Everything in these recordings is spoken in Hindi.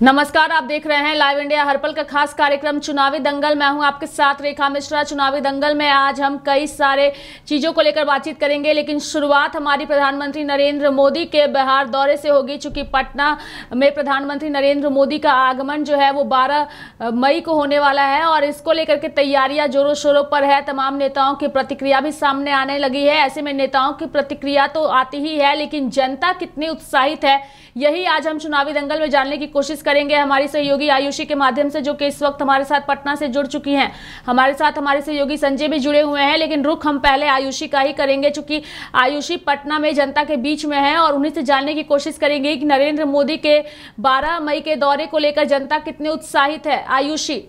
नमस्कार, आप देख रहे हैं लाइव इंडिया हर पल का खास कार्यक्रम चुनावी दंगल। मैं हूं आपके साथ रेखा मिश्रा। चुनावी दंगल में आज हम कई सारे चीजों को लेकर बातचीत करेंगे, लेकिन शुरुआत हमारी प्रधानमंत्री नरेंद्र मोदी के बिहार दौरे से होगी। चूंकि पटना में प्रधानमंत्री नरेंद्र मोदी का आगमन जो है वो 12 मई को होने वाला है और इसको लेकर के तैयारियां जोरों शोरों पर है। तमाम नेताओं की प्रतिक्रिया भी सामने आने लगी है। ऐसे में नेताओं की प्रतिक्रिया तो आती ही है, लेकिन जनता कितनी उत्साहित है यही आज हम चुनावी दंगल में जानने की कोशिश करेंगे हमारी सहयोगी आयुषी के माध्यम से, जो कि इस वक्त हमारे साथ पटना से जुड़ चुकी हैं। हमारे साथ हमारे सहयोगी संजय भी जुड़े हुए हैं, लेकिन रुख हम पहले आयुषी का ही करेंगे, चूंकि आयुषी पटना में जनता के बीच में है और उन्हीं से जानने की कोशिश करेंगे कि नरेंद्र मोदी के 12 मई के दौरे को लेकर जनता कितनी उत्साहित है। आयुषी।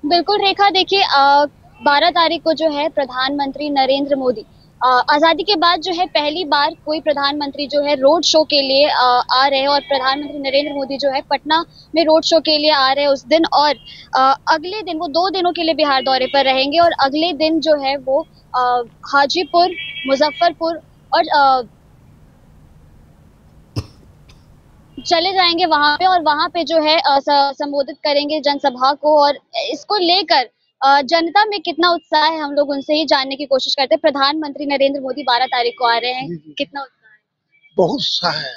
बिल्कुल रेखा, देखिए 12 तारीख को जो है प्रधानमंत्री नरेंद्र मोदी आजादी के बाद जो है पहली बार कोई प्रधानमंत्री जो है रोड शो के लिए आ रहे हैं और प्रधानमंत्री नरेंद्र मोदी जो है पटना में रोड शो के लिए आ रहे हैं उस दिन। और अगले दिन वो 2 दिनों के लिए बिहार दौरे पर रहेंगे और अगले दिन जो है वो हाजीपुर, मुजफ्फरपुर और चले जाएंगे वहां पे और वहां पे जो है संबोधित करेंगे जनसभा को। और इसको लेकर जनता में कितना उत्साह है हम लोग उनसे ही जानने की कोशिश करते हैं। प्रधानमंत्री नरेंद्र मोदी 12 तारीख को आ रहे हैं, कितना उत्साह है? बहुत उत्साह है।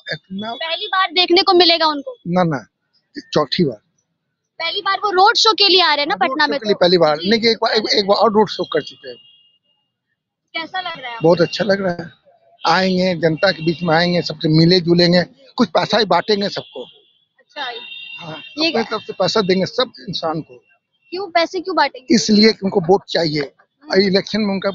इतना पहली बार देखने को मिलेगा उनको? ना चौथी बार। पहली बार वो रोड शो के लिए आ रहे हैं ना पटना में? तो पहली बार नहीं, एक बार और रोड शो कर चुके हैं। कैसा लग रहा है? बहुत अच्छा लग रहा है। आएंगे, जनता के बीच में आएंगे, सबसे मिले जुलेंगे, कुछ पैसा ही बांटेंगे सबको। अच्छा, हाँ, अपने तरफ से पैसा देंगे सब इंसान को। क्यों पैसे क्यों बांटेंगे? इसलिए कि उनको वोट चाहिए और इलेक्शन में उनका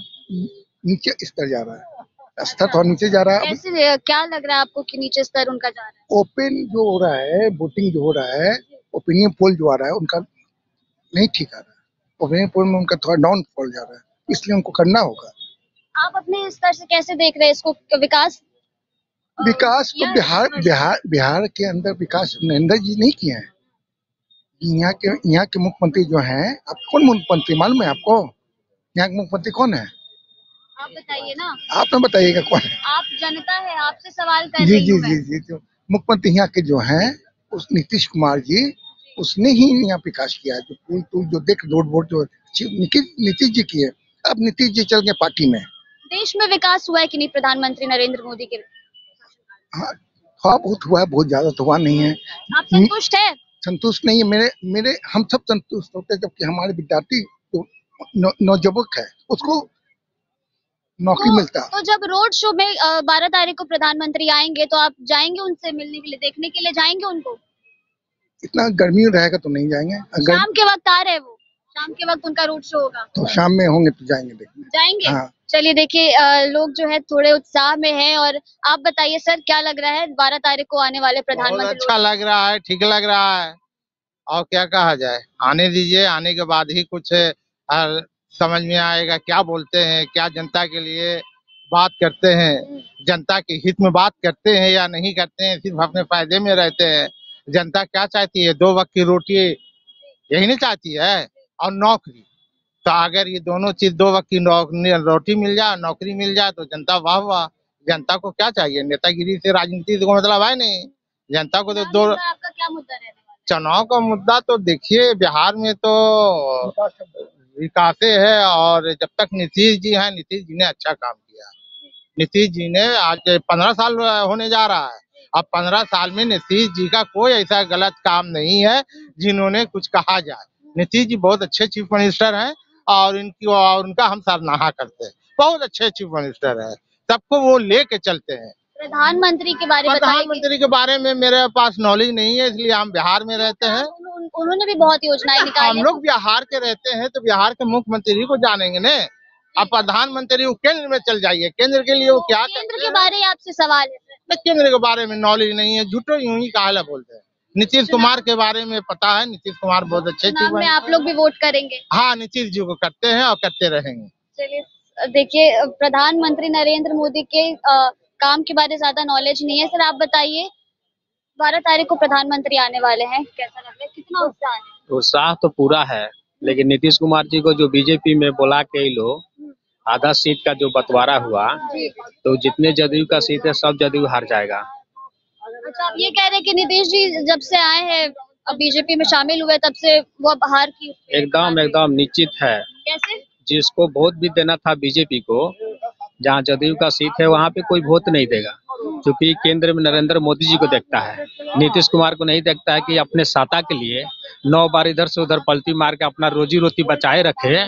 नीचे स्तर जा रहा है, स्तर तो नीचे जा रहा है। कैसे, क्या लग रहा है आपको कि नीचे स्तर उनका जा रहा है? ओपन जो हो रहा है, वोटिंग जो हो रहा है, ओपिनियन पोल जो आ रहा है उनका नहीं ठीक आ रहा है। ओपिनियन पोल में उनका थोड़ा डाउन फॉल जा रहा है, इसलिए उनको करना होगा। आप अपने स्तर से कैसे देख रहे हैं इसको? विकास तो बिहार के अंदर विकास नरेंद्र जी नहीं किए हैं। यहाँ के मुख्यमंत्री जो हैं, आप कौन मुख्यमंत्री मालूम है आपको? यहाँ के मुख्यमंत्री कौन है? आप बताइए ना। आप ना बताइएगा कौन है? आप जनता है, आपसे सवाल कर रही हूं मैं। जी। जो मुख्यमंत्री यहाँ के जो हैं, उस नीतीश कुमार जी, उसने ही यहाँ विकास किया है। जो पुल जो देख रोड जो नीतीश जी किए। अब नीतीश जी चल गए पार्टी में। देश में विकास हुआ है कि नहीं प्रधानमंत्री नरेंद्र मोदी के? हाँ, थोड़ा बहुत हुआ है, बहुत ज्यादा तो हुआ नहीं है। आप संतुष्ट है? संतुष्ट नहीं है। मेरे हम सब संतुष्ट होते हैं, जबकि हमारे विद्यार्थी तो नौजुवक है, उसको नौकरी मिलता। तो जब रोड शो में 12 तारीख को प्रधानमंत्री आएंगे तो आप जाएंगे उनसे मिलने के लिए, देखने के लिए जाएंगे उनको? इतना गर्मी रहेगा तो नहीं जाएंगे। शाम के वक्त आ रहे हैं वो, शाम के वक्त उनका रोड शो होगा तो शाम में होंगे तो जाएंगे देखने। जाएंगे? हाँ। चलिए देखिए, लोग जो है थोड़े उत्साह में हैं। और आप बताइए सर, क्या लग रहा है 12 तारीख को आने वाले प्रधानमंत्री? अच्छा लग रहा है, ठीक लग रहा है। और क्या कहा जाए, आने दीजिए, आने के बाद ही कुछ समझ में आएगा क्या बोलते हैं, क्या जनता के लिए बात करते हैं, जनता के हित में बात करते हैं या नहीं करते हैं, सिर्फ अपने फायदे में रहते हैं। जनता क्या चाहती है? 2 वक्त की रोटी यही नहीं चाहती है, और नौकरी। तो अगर ये दोनों चीज, 2 वक्त की रोटी मिल जाए, नौकरी मिल जाए, तो जनता वाह वाह। जनता को क्या चाहिए? नेतागिरी से राजनीति को मतलब है नहीं। जनता को तो आपका क्या मुद्दा रहने वाला है? चुनाव का मुद्दा तो देखिए, बिहार में तो विकास है। और जब तक नीतीश जी हैं, नीतीश जी ने अच्छा काम किया। नीतीश जी ने आज 15 साल होने जा रहा है। अब 15 साल में नीतीश जी का कोई ऐसा गलत काम नहीं है जिन्होंने कुछ कहा जाए। नीतीश जी बहुत अच्छे चीफ मिनिस्टर हैं और उनका हम सराहना करते हैं। बहुत अच्छे चीफ मिनिस्टर है, सबको वो लेके चलते हैं। प्रधानमंत्री के बारे में मेरे पास नॉलेज नहीं है, इसलिए हम बिहार में रहते हैं। उन्होंने भी बहुत योजनाएं निकाली। हम लोग बिहार के रहते हैं तो बिहार के मुख्यमंत्री को जानेंगे न। अब प्रधानमंत्री वो केंद्र में चल जाइए, केंद्र के लिए वो क्या केंद्र के बारे में आपसे सवाल है? केंद्र के बारे में नॉलेज नहीं है, झूठो यूं ही काहे बोलते हैं। नीतीश कुमार के बारे में पता है, नीतीश कुमार बहुत अच्छे चीज में। आप लोग भी वोट करेंगे? हाँ, नीतीश जी को करते हैं और करते रहेंगे। चलिए देखिए, प्रधानमंत्री नरेंद्र मोदी के काम के बारे में ज्यादा नॉलेज नहीं है। सर आप बताइए, 12 तारीख को प्रधानमंत्री आने वाले हैं, कैसा लग रहा है, कितना उत्साह है? उत्साह तो पूरा है, लेकिन नीतीश कुमार जी को जो बीजेपी में बुला के लोग आधा सीट का जो बंटवारा हुआ, तो जितने जदयू का सीट है सब जदयू हार जाएगा। अच्छा, आप ये कह रहे हैं कि नीतीश जी जब से आए हैं, अब बीजेपी में शामिल हुए, तब से वो अब हार की एकदम एकदम निश्चित है। कैसे? जिसको वोट भी देना था बीजेपी को, जहाँ जदयू का सीट है वहाँ पे कोई वोट नहीं देगा, क्योंकि केंद्र में नरेंद्र मोदी जी को देखता है, नीतीश कुमार को नहीं देखता है कि अपने सत्ता के लिए 9 बार इधर से उधर पलटी मार के अपना रोजी रोटी बचाए रखे।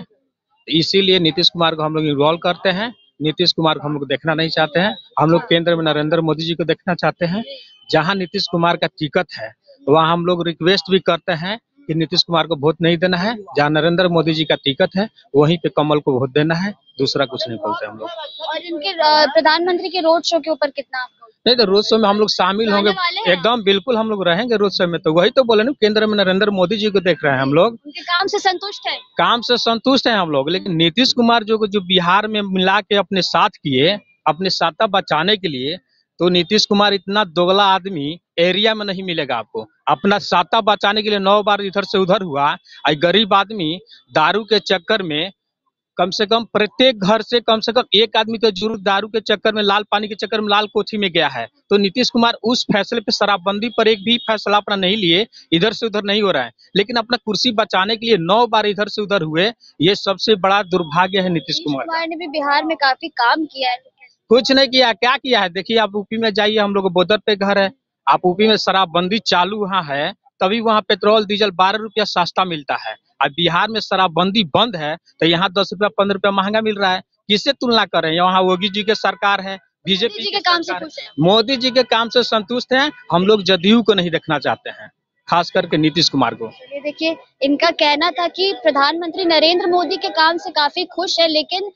इसीलिए नीतीश कुमार को हम लोग इन्वॉल्व करते हैं। नीतीश कुमार को हम लोग देखना नहीं चाहते हैं। हम लोग केंद्र में नरेंद्र मोदी जी को देखना चाहते हैं। जहाँ नीतीश कुमार का टिकट है वहाँ हम लोग रिक्वेस्ट भी करते हैं कि नीतीश कुमार को वोट नहीं देना है। जहाँ नरेंद्र मोदी जी का टिकट है वहीं पे कमल को वोट देना है, दूसरा कुछ नहीं बोलते हम लोग। और इनके प्रधानमंत्री के रोड शो के ऊपर कितना नहीं तो रोड शो में हम लोग शामिल होंगे, एकदम बिल्कुल हम लोग रहेंगे रोड शो में। तो वही तो बोले ना, केंद्र में नरेंद्र मोदी जी को देख रहे हैं हम लोग। उनके काम से संतुष्ट है? काम से संतुष्ट हैं हम लोग, लेकिन नीतीश कुमार जो बिहार में मिला के अपने साथ किए, अपने सत्ता बचाने के लिए, तो नीतीश कुमार इतना दोगला आदमी एरिया में नहीं मिलेगा आपको। अपना सत्ता बचाने के लिए 9 बार इधर से उधर हुआ। गरीब आदमी दारू के चक्कर में कम से कम प्रत्येक घर से कम एक आदमी तो जरूर दारू के चक्कर में, लाल पानी के चक्कर में लाल कोठी में गया है। तो नीतीश कुमार उस फैसले पे, शराबबंदी पर एक भी फैसला अपना नहीं लिए, इधर से उधर नहीं हो रहा है, लेकिन अपना कुर्सी बचाने के लिए 9 बार इधर से उधर हुए। ये सबसे बड़ा दुर्भाग्य है नीतीश कुमार ने भी बिहार में काफी काम किया है। कुछ नहीं किया, क्या किया है? देखिए आप यूपी में जाइए, हम लोग बॉर्डर पे घर है। आप यूपी में शराबबंदी चालू वहाँ है, तभी वहाँ पेट्रोल डीजल 12 रुपया सस्ता मिलता है। अब बिहार में शराबबंदी बंद है तो यहाँ 10 रुपया 15 रुपया महंगा मिल रहा है। किससे तुलना करें? यहाँ योगी जी के सरकार है, बीजेपी के काम से खुश है, मोदी जी के काम से संतुष्ट हैं। हम लोग जदयू को नहीं देखना चाहते हैं, खास करके नीतीश कुमार को। देखिए, इनका कहना था कि प्रधानमंत्री नरेंद्र मोदी के काम से काफी खुश है, लेकिन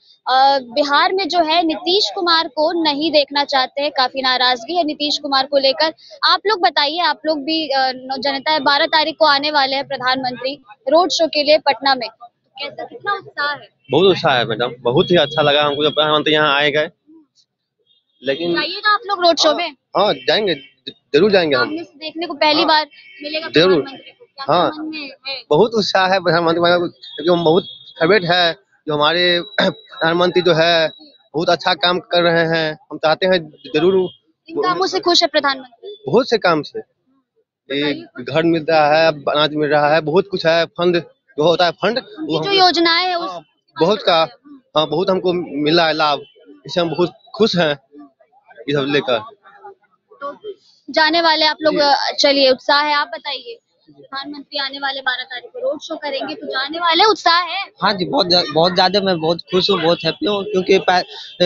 बिहार में जो है नीतीश कुमार को नहीं देखना चाहते हैं। काफी नाराजगी है नीतीश कुमार को लेकर। आप लोग बताइए, आप लोग भी जनता है, 12 तारीख को आने वाले हैं प्रधानमंत्री रोड शो के लिए पटना में, कैसा, कितना उत्साह है? बहुत उत्साह है मैडम, बहुत ही अच्छा लगा हमको जब प्रधानमंत्री यहाँ आए गए। लेकिन जाइएगा आप लोग रोड शो में? हाँ जाएंगे, जरूर जाएंगे हम। देखने को पहली बार मिलेगा जरूर। हाँ, है? बहुत उत्साह है प्रधानमंत्री, क्योंकि हम बहुत फेवरेट है जो हमारे प्रधानमंत्री जो है बहुत अच्छा काम कर रहे हैं। हम चाहते हैं जरूर। इन कामों से खुश है प्रधानमंत्री? बहुत से काम से, घर मिल रहा है, अनाज मिल रहा है, बहुत कुछ है। फंड जो होता है, फंड जो योजनाएं है बहुत का, हाँ बहुत हमको मिला है लाभ, इससे हम बहुत खुश हैं ये सब लेकर। जाने वाले आप लोग, चलिए उत्साह है। आप बताइए, प्रधानमंत्री आने वाले 12 तारीख को रोड शो करेंगे, तो जाने वाले उत्साह है? हाँ जी, बहुत ज्यादा। मैं बहुत खुश हूँ, बहुत हैप्पी हूँ, क्योंकि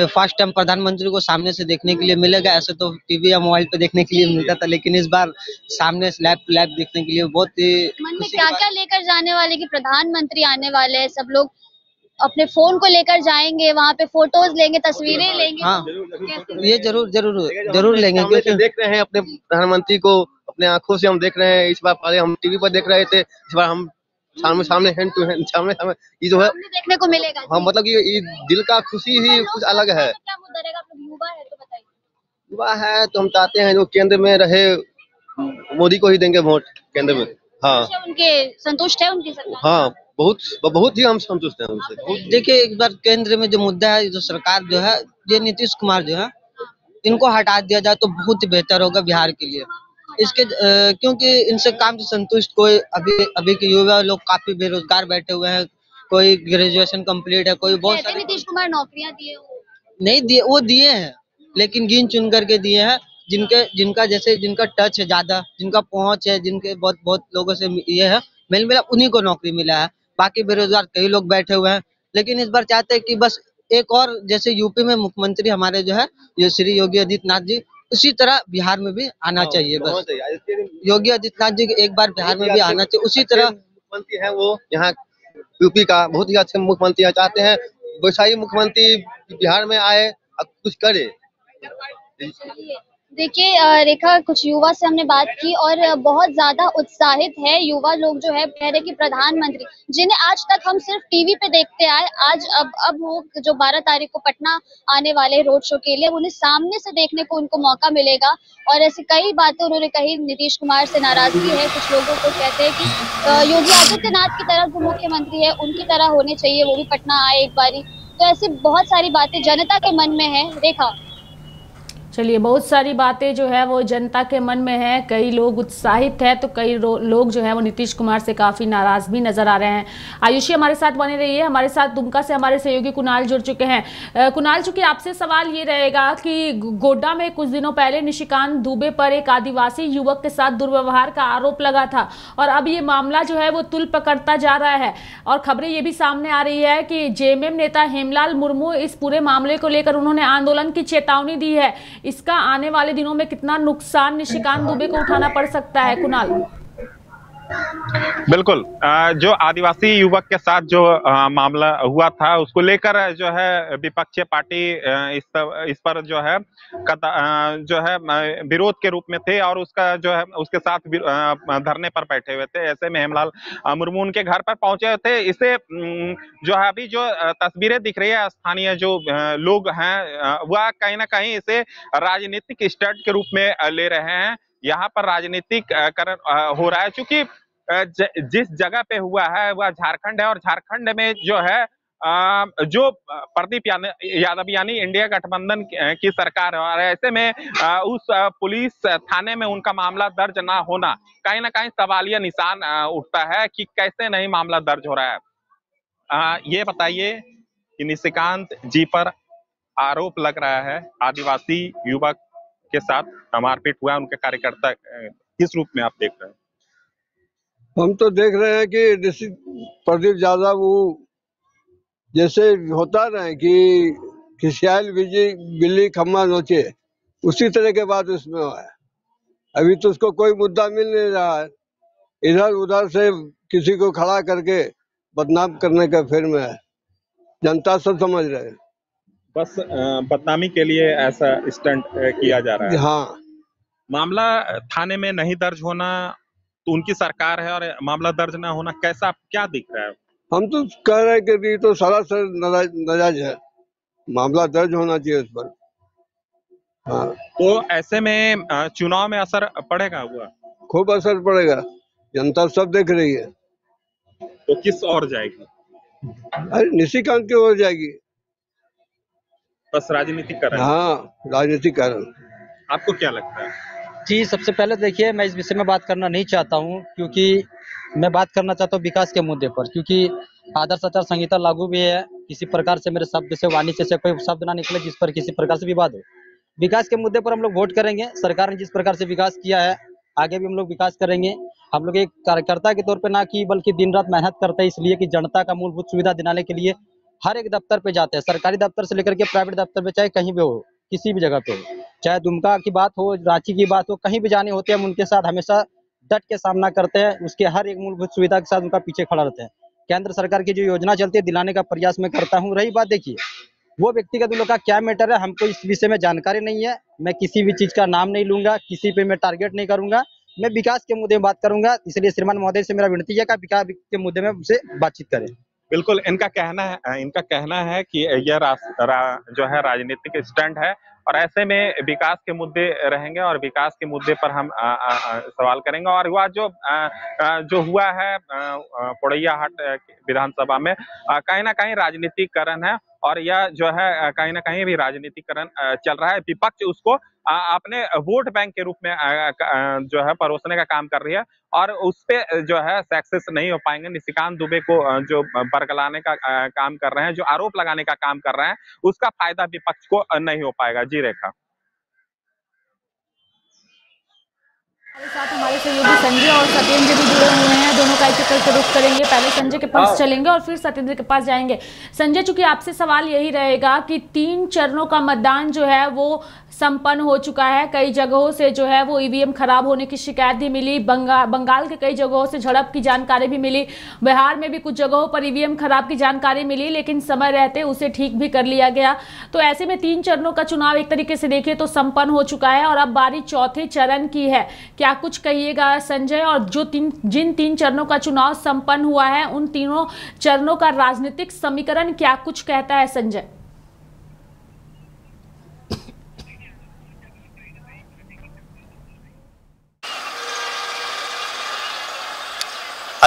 फर्स्ट टाइम प्रधानमंत्री को सामने से देखने के लिए मिलेगा। ऐसे तो टीवी या मोबाइल पे देखने के लिए मिलता था, लेकिन इस बार सामने से लाइव टू लाइव देखने के लिए बहुत ही। मन में क्या क्या लेकर जाने वाले कि प्रधानमंत्री आने वाले हैं? सब लोग अपने फोन को लेकर जाएंगे, वहाँ पे फोटोज लेंगे, तस्वीरें लेंगे? हाँ, ये जरूर लेंगे, क्योंकि देख रहे हैं अपने प्रधानमंत्री को, अपने आंखों से हम देख रहे हैं। इस बार पहले हम टीवी पर देख रहे थे, इस बार हम सामने हैंड टू हैंड सामने ये जो है देखने को मिलेगा। हाँ, मतलब ये दिल का खुशी ही कुछ अलग है। क्या मुद्दा रहेगा? आप लोग युवा है तो बताइए। युवा है तो हम चाहते हैं जो केंद्र में रहे, मोदी को ही देंगे वोट केंद्र में। हाँ, उनके संतुष्ट है उनकी सरकार? हाँ, बहुत ही हम संतुष्ट हैं उनसे। देखिए, एक बार केंद्र में जो मुद्दा है, जो सरकार जो है, ये नीतीश कुमार जो है, इनको हटा दिया जाए तो बहुत ही बेहतर होगा बिहार के लिए। इसके क्योंकि इनसे काम से संतुष्ट कोई अभी के युवा लोग काफी बेरोजगार बैठे हुए हैं। कोई ग्रेजुएशन कंप्लीट है, कोई बहुत सारे। नीतीश कुमार नौकरियां दिए नहीं दिए, वो दिए हैं, लेकिन गिन चुन करके दिए हैं। जिनका टच है ज्यादा, जिनका पहुंच है, जिनके बहुत लोगों से ये है मेल मिला, उन्हीं को नौकरी मिला है। बाकी बेरोजगार कई लोग बैठे हुए हैं। लेकिन इस बार चाहते हैं कि बस एक और, जैसे यूपी में मुख्यमंत्री हमारे जो है ये श्री योगी आदित्यनाथ जी, उसी तरह बिहार में भी आना चाहिए। बस योगी आदित्यनाथ जी एक बार बिहार में भी आना चाहिए। उसी तरह मुख्यमंत्री है वो, यहाँ यूपी का बहुत ही अच्छे मुख्यमंत्री चाहते हैं वैसा ही मुख्यमंत्री बिहार में आए और कुछ करे। देखिए रेखा, कुछ युवा से हमने बात की और बहुत ज्यादा उत्साहित है युवा लोग जो है, कह रहे कि प्रधानमंत्री जिन्हें आज तक हम सिर्फ टीवी पे देखते आए, आज अब वो जो 12 तारीख को पटना आने वाले रोड शो के लिए, उन्हें सामने से देखने को उनको मौका मिलेगा। और ऐसी कई बातें उन्होंने कही। नीतीश कुमार से नाराजगी है कुछ लोगों को, कहते हैं कि योगी आदित्यनाथ की तरह जो मुख्यमंत्री है उनकी तरह होने चाहिए, वो भी पटना आए एक बारी। तो ऐसी बहुत सारी बातें जनता के मन में है। रेखा, चलिए, बहुत सारी बातें जो है वो जनता के मन में है। कई लोग उत्साहित है तो कई लोग जो है वो नीतीश कुमार से काफ़ी नाराज भी नजर आ रहे हैं। आयुषी हमारे साथ बने रहिए। हमारे साथ दुमका से हमारे सहयोगी कुणाल जुड़ चुके हैं। कुणाल, चूंकि आपसे सवाल ये रहेगा कि गोड्डा में कुछ दिनों पहले निशिकांत दुबे पर एक आदिवासी युवक के साथ दुर्व्यवहार का आरोप लगा था और अब ये मामला जो है वो तुल पकड़ता जा रहा है और खबरें ये भी सामने आ रही है कि जेएमएम नेता हेमलाल मुर्मू इस पूरे मामले को लेकर उन्होंने आंदोलन की चेतावनी दी है। इसका आने वाले दिनों में कितना नुकसान निशिकांत दुबे को उठाना पड़ सकता है, कुणाल? बिल्कुल, जो आदिवासी युवक के साथ जो मामला हुआ था उसको लेकर जो है विपक्षी पार्टी इस पर जो है विरोध के रूप में थे और उसका जो है उसके साथ धरने पर बैठे हुए थे। ऐसे में हेमलाल मुर्मू उनके घर पर पहुंचे थे। इसे जो है अभी जो तस्वीरें दिख रही है, स्थानीय जो लोग हैं वह कहीं ना कहीं इसे राजनीतिक स्टंट के रूप में ले रहे हैं। यहाँ पर राजनीतिक करण हो रहा है, क्योंकि जिस जगह पे हुआ है वह झारखंड है और झारखंड में जो है जो प्रदीप यादव यानी इंडिया गठबंधन की सरकार है और ऐसे में उस पुलिस थाने में उनका मामला दर्ज ना होना कहीं ना कहीं सवालिया निशान उठता है कि कैसे नहीं मामला दर्ज हो रहा है। ये बताइए कि निशिकांत जी पर आरोप लग रहा है आदिवासी युवक के साथ मारपीट हुआ, उनके कार्यकर्ता किस रूप में आप देख रहे हैं? हम तो देख रहे हैं कि प्रदीप यादव वो जैसे होता ना कि खिसियाल बिल्ली खम्मा नोचे, उसी तरह के बात उसमें हुआ है। अभी तो उसको कोई मुद्दा मिल नहीं रहा है, इधर उधर से किसी को खड़ा करके बदनाम करने का फिर में है। जनता सब समझ रहे हैं, बस बदनामी के लिए ऐसा स्टंट किया जा रहा है। हाँ, मामला थाने में नहीं दर्ज होना तो उनकी सरकार है और मामला दर्ज ना होना कैसा क्या दिख रहा है? हम तो कह रहे हैं कि ये तो सरासर नाजायज है, मामला दर्ज होना चाहिए उस पर। हाँ, तो ऐसे में चुनाव में असर पड़ेगा? हुआ खूब असर पड़ेगा, जनता सब देख रही है। तो किस ओर जाएगी? अरे निशिकांत की ओर जाएगी। बस राजनीतिक कारण? हाँ, राजनीतिक कारण। आपको क्या लगता है? जी, सबसे पहले देखिए, मैं इस विषय में बात करना नहीं चाहता हूं, क्योंकि मैं बात करना चाहता हूं विकास के मुद्दे पर, क्योंकि आदर्श आचार संहिता लागू भी है। किसी प्रकार से मेरे शब्द से, वाणी से कोई शब्द ना निकले जिस पर किसी प्रकार से विवाद हो। विकास के मुद्दे पर हम लोग वोट करेंगे। सरकार ने जिस प्रकार से विकास किया है, आगे भी हम लोग विकास करेंगे। हम लोग एक कार्यकर्ता के तौर पर ना कि बल्कि दिन रात मेहनत करते हैं, इसलिए कि जनता का मूलभूत सुविधा दिलाने के लिए हर एक दफ्तर पे जाते हैं, सरकारी दफ्तर से लेकर के प्राइवेट दफ्तर पे, चाहे कहीं भी हो, किसी भी जगह पे हो, चाहे दुमका की बात हो, रांची की बात हो, कहीं भी जाने होते हैं, हम उनके साथ हमेशा डट के सामना करते हैं। उसके हर एक मूलभूत सुविधा के साथ उनका पीछे खड़ा रहते हैं। केंद्र सरकार की जो योजना चलती है दिलाने का प्रयास मैं करता हूँ। रही बात, देखिए वो व्यक्तिगत लोग का क्या मैटर है, हमको इस विषय में जानकारी नहीं है। मैं किसी भी चीज का नाम नहीं लूंगा, किसी पे मैं टारगेट नहीं करूंगा, मैं विकास के मुद्दे में बात करूंगा। इसलिए श्रीमान महोदय से मेरा विनती है कि विकास के मुद्दे में उनसे बातचीत करें। बिल्कुल, इनका कहना है कि यह जो है राजनीतिक स्टंट है और ऐसे में विकास के मुद्दे रहेंगे और विकास के मुद्दे पर हम सवाल करेंगे। और वह जो हुआ है पोड़ैयाहाट विधानसभा में कहीं ना कहीं राजनीतिकरण है और यह जो है कहीं ना कहीं भी राजनीतिकरण चल रहा है। विपक्ष उसको अपने वोट बैंक के रूप में जो है परोसने का काम कर रही है और उस पे जो है सक्सेस नहीं हो पाएंगे। निशिकांत दुबे को जो बरगलाने का काम कर रहे हैं, जो आरोप लगाने का काम कर रहे हैं, उसका फायदा विपक्ष को नहीं हो पाएगा। जी रेखा। हमारे साथ हमारे सहयोगी संजय और सत्येंद्र भी जुड़े हुए हैं। दोनों का एक करके रुख करेंगे। पहले संजय के पास चलेंगे और फिर सत्येंद्र के पास जाएंगे। संजय, चूंकि आपसे सवाल यही रहेगा कि 3 चरणों का मतदान जो है वो संपन्न हो चुका है। कई जगहों से जो है वो ईवीएम खराब होने की शिकायत भी मिली। बंगाल के कई जगहों से झड़प की जानकारी भी मिली। बिहार में भी कुछ जगहों पर ईवीएम खराब की जानकारी मिली, लेकिन समय रहते उसे ठीक भी कर लिया गया। तो ऐसे में 3 चरणों का चुनाव एक तरीके से देखें तो संपन्न हो चुका है और अब बारी चौथे चरण की है। क्या कुछ कहिएगा संजय? और जिन 3 चरणों का चुनाव संपन्न हुआ है, उन तीनों चरणों का राजनीतिक समीकरण क्या कुछ कहता है संजय?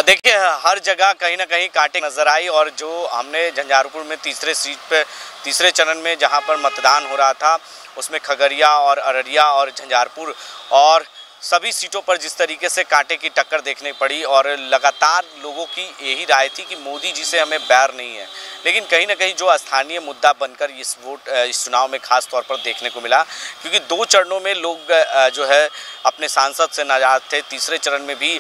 देखिए हर जगह कहीं ना कहीं कांटे नजर आई और जो हमने झंझारपुर में तीसरे चरण में जहां पर मतदान हो रहा था उसमें खगड़िया और अररिया और झंझारपुर और सभी सीटों पर जिस तरीके से कांटे की टक्कर देखने पड़ी और लगातार लोगों की यही राय थी कि मोदी जी से हमें बैर नहीं है, लेकिन कहीं ना कहीं जो स्थानीय मुद्दा बनकर इस चुनाव में खास तौर पर देखने को मिला, क्योंकि 2 चरणों में लोग जो है अपने सांसद से नाराज थे। तीसरे चरण में भी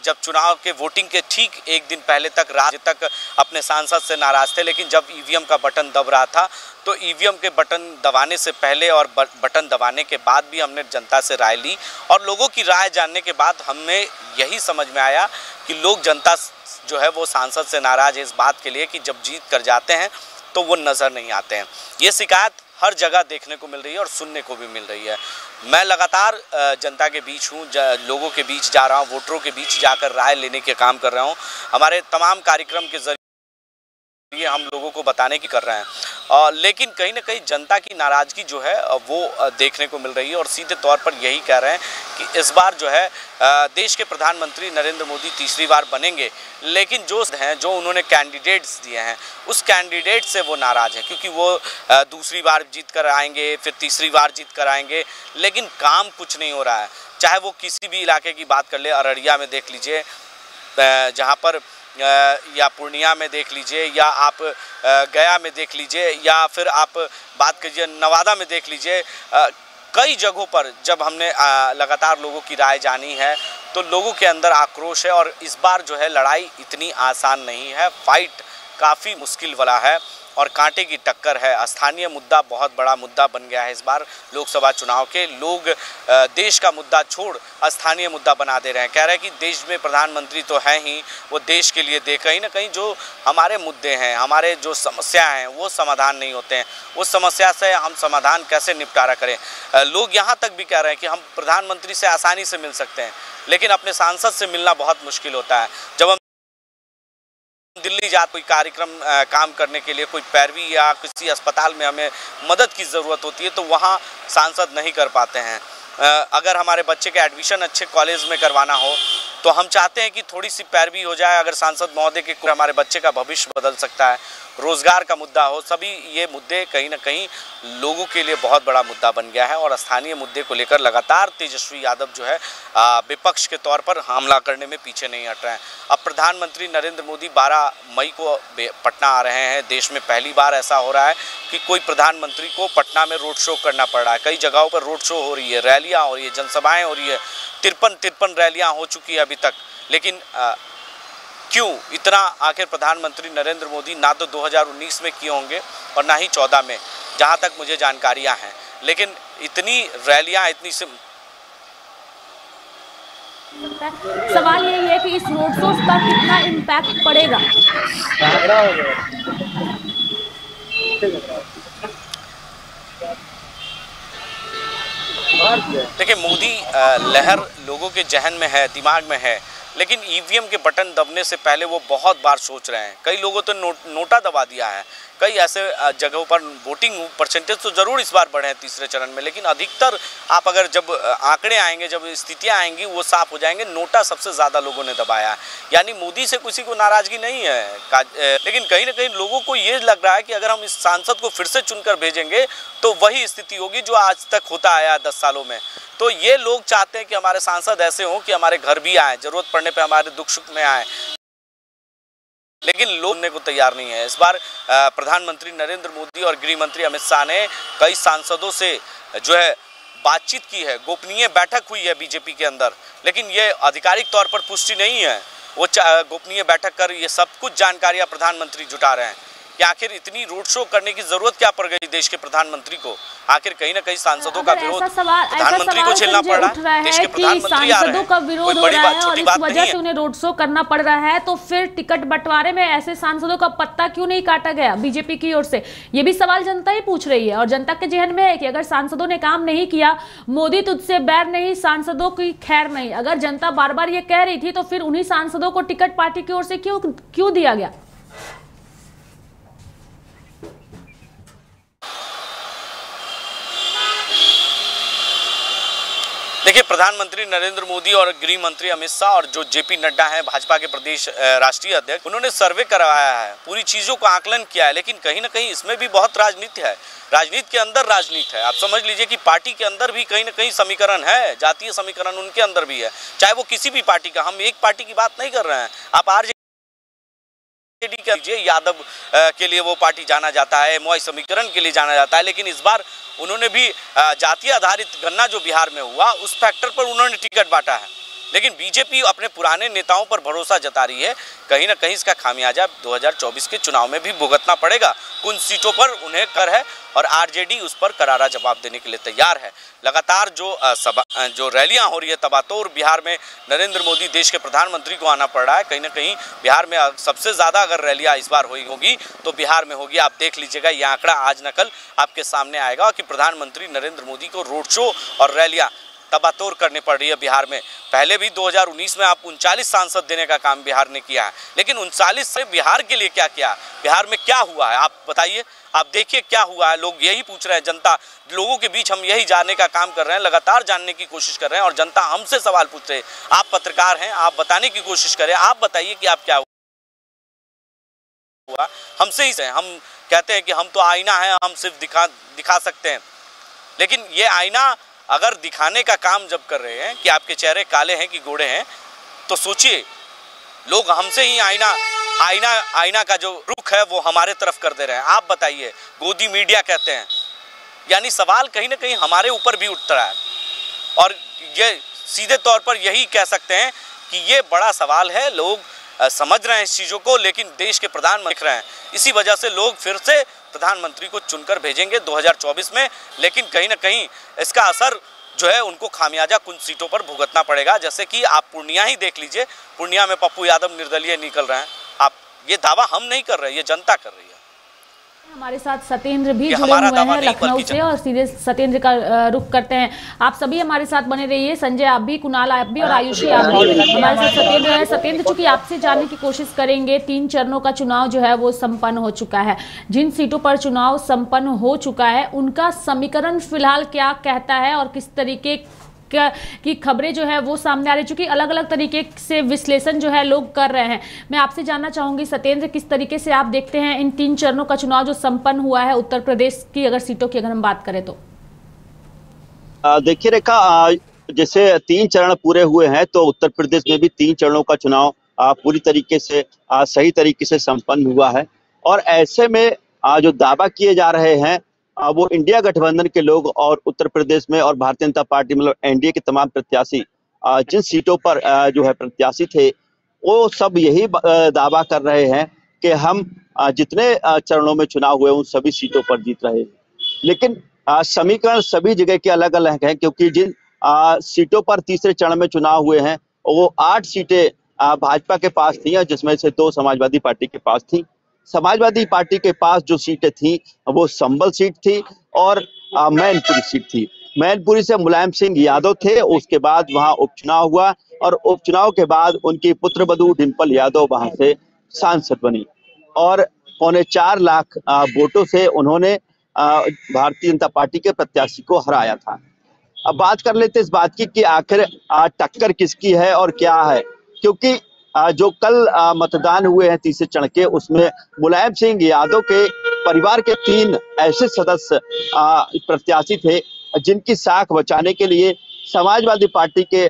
जब चुनाव के वोटिंग के ठीक एक दिन पहले तक राज्य तक अपने सांसद से नाराज थे, लेकिन जब ईवीएम का बटन दब रहा था तो ईवीएम के बटन दबाने से पहले और बटन दबाने के बाद भी हमने जनता से राय ली और लोगों की राय जानने के बाद हमें यही समझ में आया कि लोग जनता जो है वो सांसद से नाराज है इस बात के लिए कि जब जीत कर जाते हैं तो वो नज़र नहीं आते हैं। ये शिकायत हर जगह देखने को मिल रही है और सुनने को भी मिल रही है। मैं लगातार जनता के बीच हूँ, लोगों के बीच जा रहा हूँ, वोटरों के बीच जाकर राय लेने के काम कर रहा हूँ। हमारे तमाम कार्यक्रम के जरिए ये हम लोगों को बताने की कर रहे हैं, लेकिन कहीं ना कहीं जनता की नाराज़गी जो है वो देखने को मिल रही है और सीधे तौर पर यही कह रहे हैं कि इस बार जो है देश के प्रधानमंत्री नरेंद्र मोदी तीसरी बार बनेंगे, लेकिन जो उन्होंने कैंडिडेट्स दिए हैं उस कैंडिडेट से वो नाराज़ हैं, क्योंकि वो दूसरी बार जीत कर आएंगे, फिर तीसरी बार जीत कर आएंगे, लेकिन काम कुछ नहीं हो रहा है। चाहे वो किसी भी इलाके की बात कर ले, अररिया में देख लीजिए जहाँ पर, या पूर्णिया में देख लीजिए, या आप गया में देख लीजिए, या फिर आप बात कीजिए नवादा में देख लीजिए। कई जगहों पर जब हमने लगातार लोगों की राय जानी है तो लोगों के अंदर आक्रोश है और इस बार जो है लड़ाई इतनी आसान नहीं है, फाइट काफ़ी मुश्किल वाला है और कांटे की टक्कर है। स्थानीय मुद्दा बहुत बड़ा मुद्दा बन गया है इस बार लोकसभा चुनाव के। लोग देश का मुद्दा छोड़ स्थानीय मुद्दा बना दे रहे हैं, कह रहे हैं कि देश में प्रधानमंत्री तो है ही, वो देश के लिए दे। कहीं ना कहीं जो हमारे मुद्दे हैं, हमारे जो समस्या हैं वो समाधान नहीं होते हैं। उस समस्या से हम समाधान कैसे निपटारा करें। लोग यहाँ तक भी कह रहे हैं कि हम प्रधानमंत्री से आसानी से मिल सकते हैं, लेकिन अपने सांसद से मिलना बहुत मुश्किल होता है। जब हम दिल्ली जाते कोई कार्यक्रम काम करने के लिए, कोई पैरवी या किसी अस्पताल में हमें मदद की ज़रूरत होती है तो वहाँ सांसद नहीं कर पाते हैं। अगर हमारे बच्चे के एडमिशन अच्छे कॉलेज में करवाना हो तो हम चाहते हैं कि थोड़ी सी पैरवी हो जाए, अगर सांसद महोदय के हमारे बच्चे का भविष्य बदल सकता है। रोजगार का मुद्दा हो, सभी ये मुद्दे कहीं ना कहीं लोगों के लिए बहुत बड़ा मुद्दा बन गया है और स्थानीय मुद्दे को लेकर लगातार तेजस्वी यादव जो है विपक्ष के तौर पर हमला करने में पीछे नहीं हट रहे हैं। अब प्रधानमंत्री नरेंद्र मोदी 12 मई को पटना आ रहे हैं। देश में पहली बार ऐसा हो रहा है कि कोई प्रधानमंत्री को पटना में रोड शो करना पड़ रहा है। कई जगहों पर रोड शो हो रही है, रैलियाँ हो रही है, जनसभाएँ हो रही है, 53 रैलियाँ हो चुकी है अभी तक। लेकिन क्यों इतना आखिर प्रधानमंत्री नरेंद्र मोदी ना तो 2019 में किए होंगे और ना ही 14 में, जहां तक मुझे जानकारियां हैं, लेकिन इतनी रैलियां इतनी सवाल यही है कि इस रोड शो का कितना इम्पैक्ट पड़ेगा। देखिए मोदी लहर लोगों के जहन में है, दिमाग में है, लेकिन ईवीएम के बटन दबने से पहले वो बहुत बार सोच रहे हैं। कई लोगों तो नोटा दबा दिया है। कई ऐसे जगहों पर वोटिंग परसेंटेज तो ज़रूर इस बार बढ़े हैं तीसरे चरण में, लेकिन अधिकतर आप अगर जब आंकड़े आएंगे, जब स्थितियां आएंगी, वो साफ हो जाएंगे। नोटा सबसे ज़्यादा लोगों ने दबाया है, यानी मोदी से किसी को नाराज़गी नहीं है। लेकिन कहीं ना कहीं लोगों को ये लग रहा है कि अगर हम इस सांसद को फिर से चुनकर भेजेंगे तो वही स्थिति होगी जो आज तक होता आया 10 सालों में। तो ये लोग चाहते हैं कि हमारे सांसद ऐसे हों कि हमारे घर भी आए, ज़रूरत पड़ने पर हमारे दुख सुख में आए, लेकिन लोग सुनने को तैयार नहीं है। इस बार प्रधानमंत्री नरेंद्र मोदी और गृह मंत्री अमित शाह ने कई सांसदों से जो है बातचीत की है। गोपनीय बैठक हुई है बीजेपी के अंदर, लेकिन ये आधिकारिक तौर पर पुष्टि नहीं है। वो गोपनीय बैठक कर ये सब कुछ जानकारियां प्रधानमंत्री जुटा रहे हैं कि आखिर इतनी रोड शो करने की जरूरत क्या पड़ गई देश के प्रधानमंत्री को। आखिर कहीं ना कहीं सांसदों का विरोध प्रधानमंत्री को झेलना पड़ रहा है। देश के प्रधानमंत्री आ रहे हैं, सांसदों का विरोध हो रहा है और इस वजह से उन्हें रोड शो करना पड़ रहा है। तो फिर टिकट बंटवारे में ऐसे सांसदों का पत्ता क्यों नहीं काटा गया बीजेपी की ओर से, ये भी सवाल जनता ही पूछ रही है। और जनता के जहन में है कि अगर सांसदों ने काम नहीं किया, मोदी तुझसे बैर नहीं, सांसदों की खैर नहीं। अगर जनता बार बार ये कह रही थी तो फिर उन्हीं सांसदों को टिकट पार्टी की ओर से क्यों दिया गया। देखिए, प्रधानमंत्री नरेंद्र मोदी और गृह मंत्री अमित शाह और जो जेपी नड्डा हैं, भाजपा के प्रदेश राष्ट्रीय अध्यक्ष, उन्होंने सर्वे करवाया है, पूरी चीजों का आकलन किया है, लेकिन कहीं ना कहीं इसमें भी बहुत राजनीति है। राजनीति के अंदर राजनीति है। आप समझ लीजिए कि पार्टी के अंदर भी कहीं ना कहीं समीकरण है, जातीय समीकरण उनके अंदर भी है, चाहे वो किसी भी पार्टी का। हम एक पार्टी की बात नहीं कर रहे हैं। आप आरजेडी के यादव के लिए वो पार्टी जाना जाता है, एमवाई समीकरण के लिए जाना जाता है, लेकिन इस बार उन्होंने भी जातीय आधारित गणना जो बिहार में हुआ उस फैक्टर पर उन्होंने टिकट बांटा है। लेकिन बीजेपी अपने पुराने नेताओं पर भरोसा जता रही है। कहीं ना कहीं इसका खामियाजा 2024 के चुनाव में भी भुगतना पड़ेगा। कुछ सीटों पर उन्हें कर है और आरजेडी उस पर करारा जवाब देने के लिए तैयार है। लगातार जो रैलियां हो रही है तबातोर बिहार में, नरेंद्र मोदी देश के प्रधानमंत्री को आना पड़ रहा है। कहीं ना कहीं बिहार में सबसे ज़्यादा अगर रैलियां इस बार होगी तो बिहार में होगी। आप देख लीजिएगा, यह आंकड़ा आज न कल आपके सामने आएगा कि प्रधानमंत्री नरेंद्र मोदी को रोड शो और रैलियां तबातोर करनी पड़ रही है बिहार में। पहले भी 2019 में आप 39 सांसद देने का काम बिहार ने किया है, लेकिन 39 से बिहार के लिए क्या किया, बिहार में क्या हुआ है, आप बताइए। आप देखिए क्या हुआ है। लोग यही पूछ रहे हैं, जनता लोगों के बीच हम यही जानने का काम कर रहे हैं, लगातार जानने की कोशिश कर रहे हैं और जनता हमसे सवाल पूछ रहे हैं। आप पत्रकार हैं, आप बताने की कोशिश करें, आप बताइए कि आप क्या हुआ। हमसे ही से हम कहते हैं कि हम तो आईना है, हम सिर्फ दिखा सकते हैं, लेकिन ये आईना अगर दिखाने का काम जब कर रहे हैं कि आपके चेहरे काले हैं कि गोरे हैं, तो सोचिए लोग हमसे ही आईना का जो रुख है वो हमारे तरफ कर दे रहे हैं। आप बताइए, गोदी मीडिया कहते हैं, यानी सवाल कहीं ना कहीं हमारे ऊपर भी उठता है। और ये सीधे तौर पर यही कह सकते हैं कि ये बड़ा सवाल है। लोग समझ रहे हैं इस चीज़ों को, लेकिन देश के प्रधानमंत्री लिख रहे हैं। इसी वजह से लोग फिर से प्रधानमंत्री को चुनकर भेजेंगे 2024 में, लेकिन कहीं ना कहीं इसका असर जो है उनको खामियाजा कुछ सीटों पर भुगतना पड़ेगा। जैसे कि आप पूर्णिया ही देख लीजिए, पूर्णिया में पप्पू यादव निर्दलीय निकल रहे हैं। आप ये दावा हम नहीं कर रहे, ये जनता कर रही है। हमारे साथ सत्येंद्र भी जुड़े हुए हैं लखनऊ से, और सीधे सत्येंद्र का रुख करते हैं। आप सभी हमारे साथ बने रहिए, संजय आप भी, कुणाल आप भी और आयुषी आप भी। हमारे साथ सत्येंद्र है। सत्येंद्र, चूंकि आपसे जानने की कोशिश करेंगे, 3 चरणों का चुनाव जो है वो संपन्न हो चुका है। जिन सीटों पर चुनाव संपन्न हो चुका है उनका समीकरण फिलहाल क्या कहता है और किस तरीके की खबरें जो है वो सामने आ रही, चूंकि अलग अलग तरीके से विश्लेषण जो है लोग कर रहे हैं। मैं आपसे जानना चाहूंगी सत्येंद्र, किस तरीके से आप देखते हैं इन 3 चरणों का चुनाव जो संपन्न हुआ है उत्तर प्रदेश की अगर सीटों की अगर हम बात करें तो? देखिए रेखा, जैसे 3 चरण पूरे हुए हैं तो उत्तर प्रदेश में भी 3 चरणों का चुनाव पूरी तरीके से सही तरीके से संपन्न हुआ है। और ऐसे में जो दावा किए जा रहे हैं वो इंडिया गठबंधन के लोग और उत्तर प्रदेश में और भारतीय जनता पार्टी मतलब एनडीए के तमाम प्रत्याशी जिन सीटों पर जो है प्रत्याशी थे, वो सब यही दावा कर रहे हैं कि हम जितने चरणों में चुनाव हुए उन सभी सीटों पर जीत रहे हैं। लेकिन समीकरण सभी जगह के अलग अलग हैं, क्योंकि जिन सीटों पर तीसरे चरण में चुनाव हुए हैं वो 8 सीटें भाजपा के पास थी, जिसमें से 2 समाजवादी पार्टी के पास थी। समाजवादी पार्टी के पास जो सीटें थी वो संभल सीट थी और मैनपुरी सीट थी। मैनपुरी से मुलायम सिंह यादव थे, उसके बाद वहां उपचुनाव हुआ और उपचुनाव के बाद उनकी पुत्रवधू डिंपल यादव वहां से सांसद बनी और 4.25 लाख वोटों से उन्होंने भारतीय जनता पार्टी के प्रत्याशी को हराया था। अब बात कर लेते इस बात की कि आखिर टक्कर किसकी है और क्या है, क्योंकि जो कल मतदान हुए हैं तीसरे चरण के, उसमें मुलायम सिंह यादव के परिवार के 3 ऐसे सदस्य प्रत्याशी थे जिनकी साख बचाने के लिए समाजवादी पार्टी के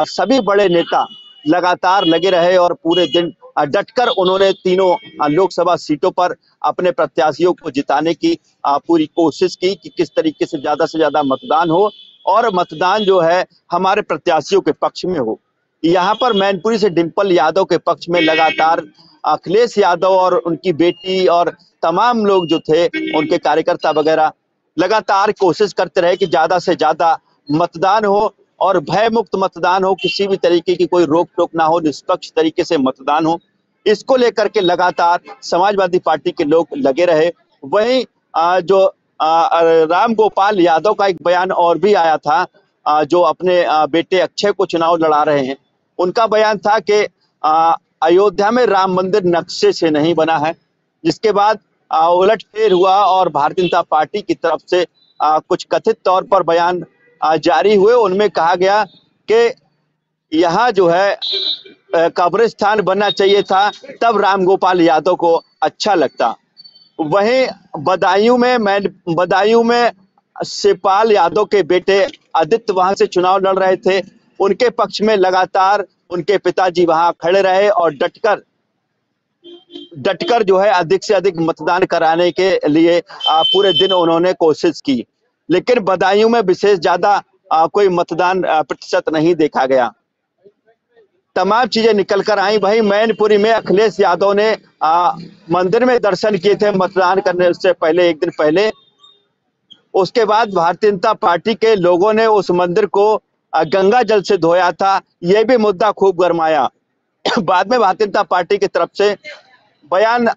सभी बड़े नेता लगातार लगे रहे और पूरे दिन डटकर उन्होंने तीनों लोकसभा सीटों पर अपने प्रत्याशियों को जिताने की पूरी कोशिश की कि किस तरीके से ज्यादा मतदान हो और मतदान जो है हमारे प्रत्याशियों के पक्ष में हो। यहाँ पर मैनपुरी से डिंपल यादव के पक्ष में लगातार अखिलेश यादव और उनकी बेटी और तमाम लोग जो थे उनके कार्यकर्ता वगैरह लगातार कोशिश करते रहे कि ज्यादा से ज्यादा मतदान हो और भय मुक्त मतदान हो, किसी भी तरीके की कोई रोक टोक ना हो, निष्पक्ष तरीके से मतदान हो। इसको लेकर के लगातार समाजवादी पार्टी के लोग लगे रहे। वहीं जो राम गोपाल यादव का एक बयान और भी आया था, जो अपने बेटे अक्षय को चुनाव लड़ा रहे हैं, उनका बयान था कि अयोध्या में राम मंदिर नक्शे से नहीं बना है, जिसके बाद उलटफेर हुआ और भारतीय जनता पार्टी की तरफ से कुछ कथित तौर पर बयान जारी हुए, उनमें कहा गया कि यहाँ जो है कब्रिस्तान बनना चाहिए था, तब रामगोपाल यादव को अच्छा लगता। वहीं बदायूं में शिवपाल यादव के बेटे आदित्य वहां से चुनाव लड़ रहे थे। उनके पक्ष में लगातार उनके पिताजी वहां खड़े रहे और डटकर जो है अधिक से अधिक मतदान कराने के लिए पूरे दिन उन्होंने कोशिश की, लेकिन बदायूं में विशेष ज्यादा कोई मतदान प्रतिशत नहीं देखा गया। तमाम चीजें निकल कर आई। वहीं मैनपुरी में अखिलेश यादव ने मंदिर में दर्शन किए थे मतदान करने से पहले, एक दिन पहले। उसके बाद भारतीय जनता पार्टी के लोगों ने उस मंदिर को गंगा जल से धोया था, यह भी मुद्दा खूब गरमाया। बाद में भारतीय जनता पार्टी की तरफ से बयान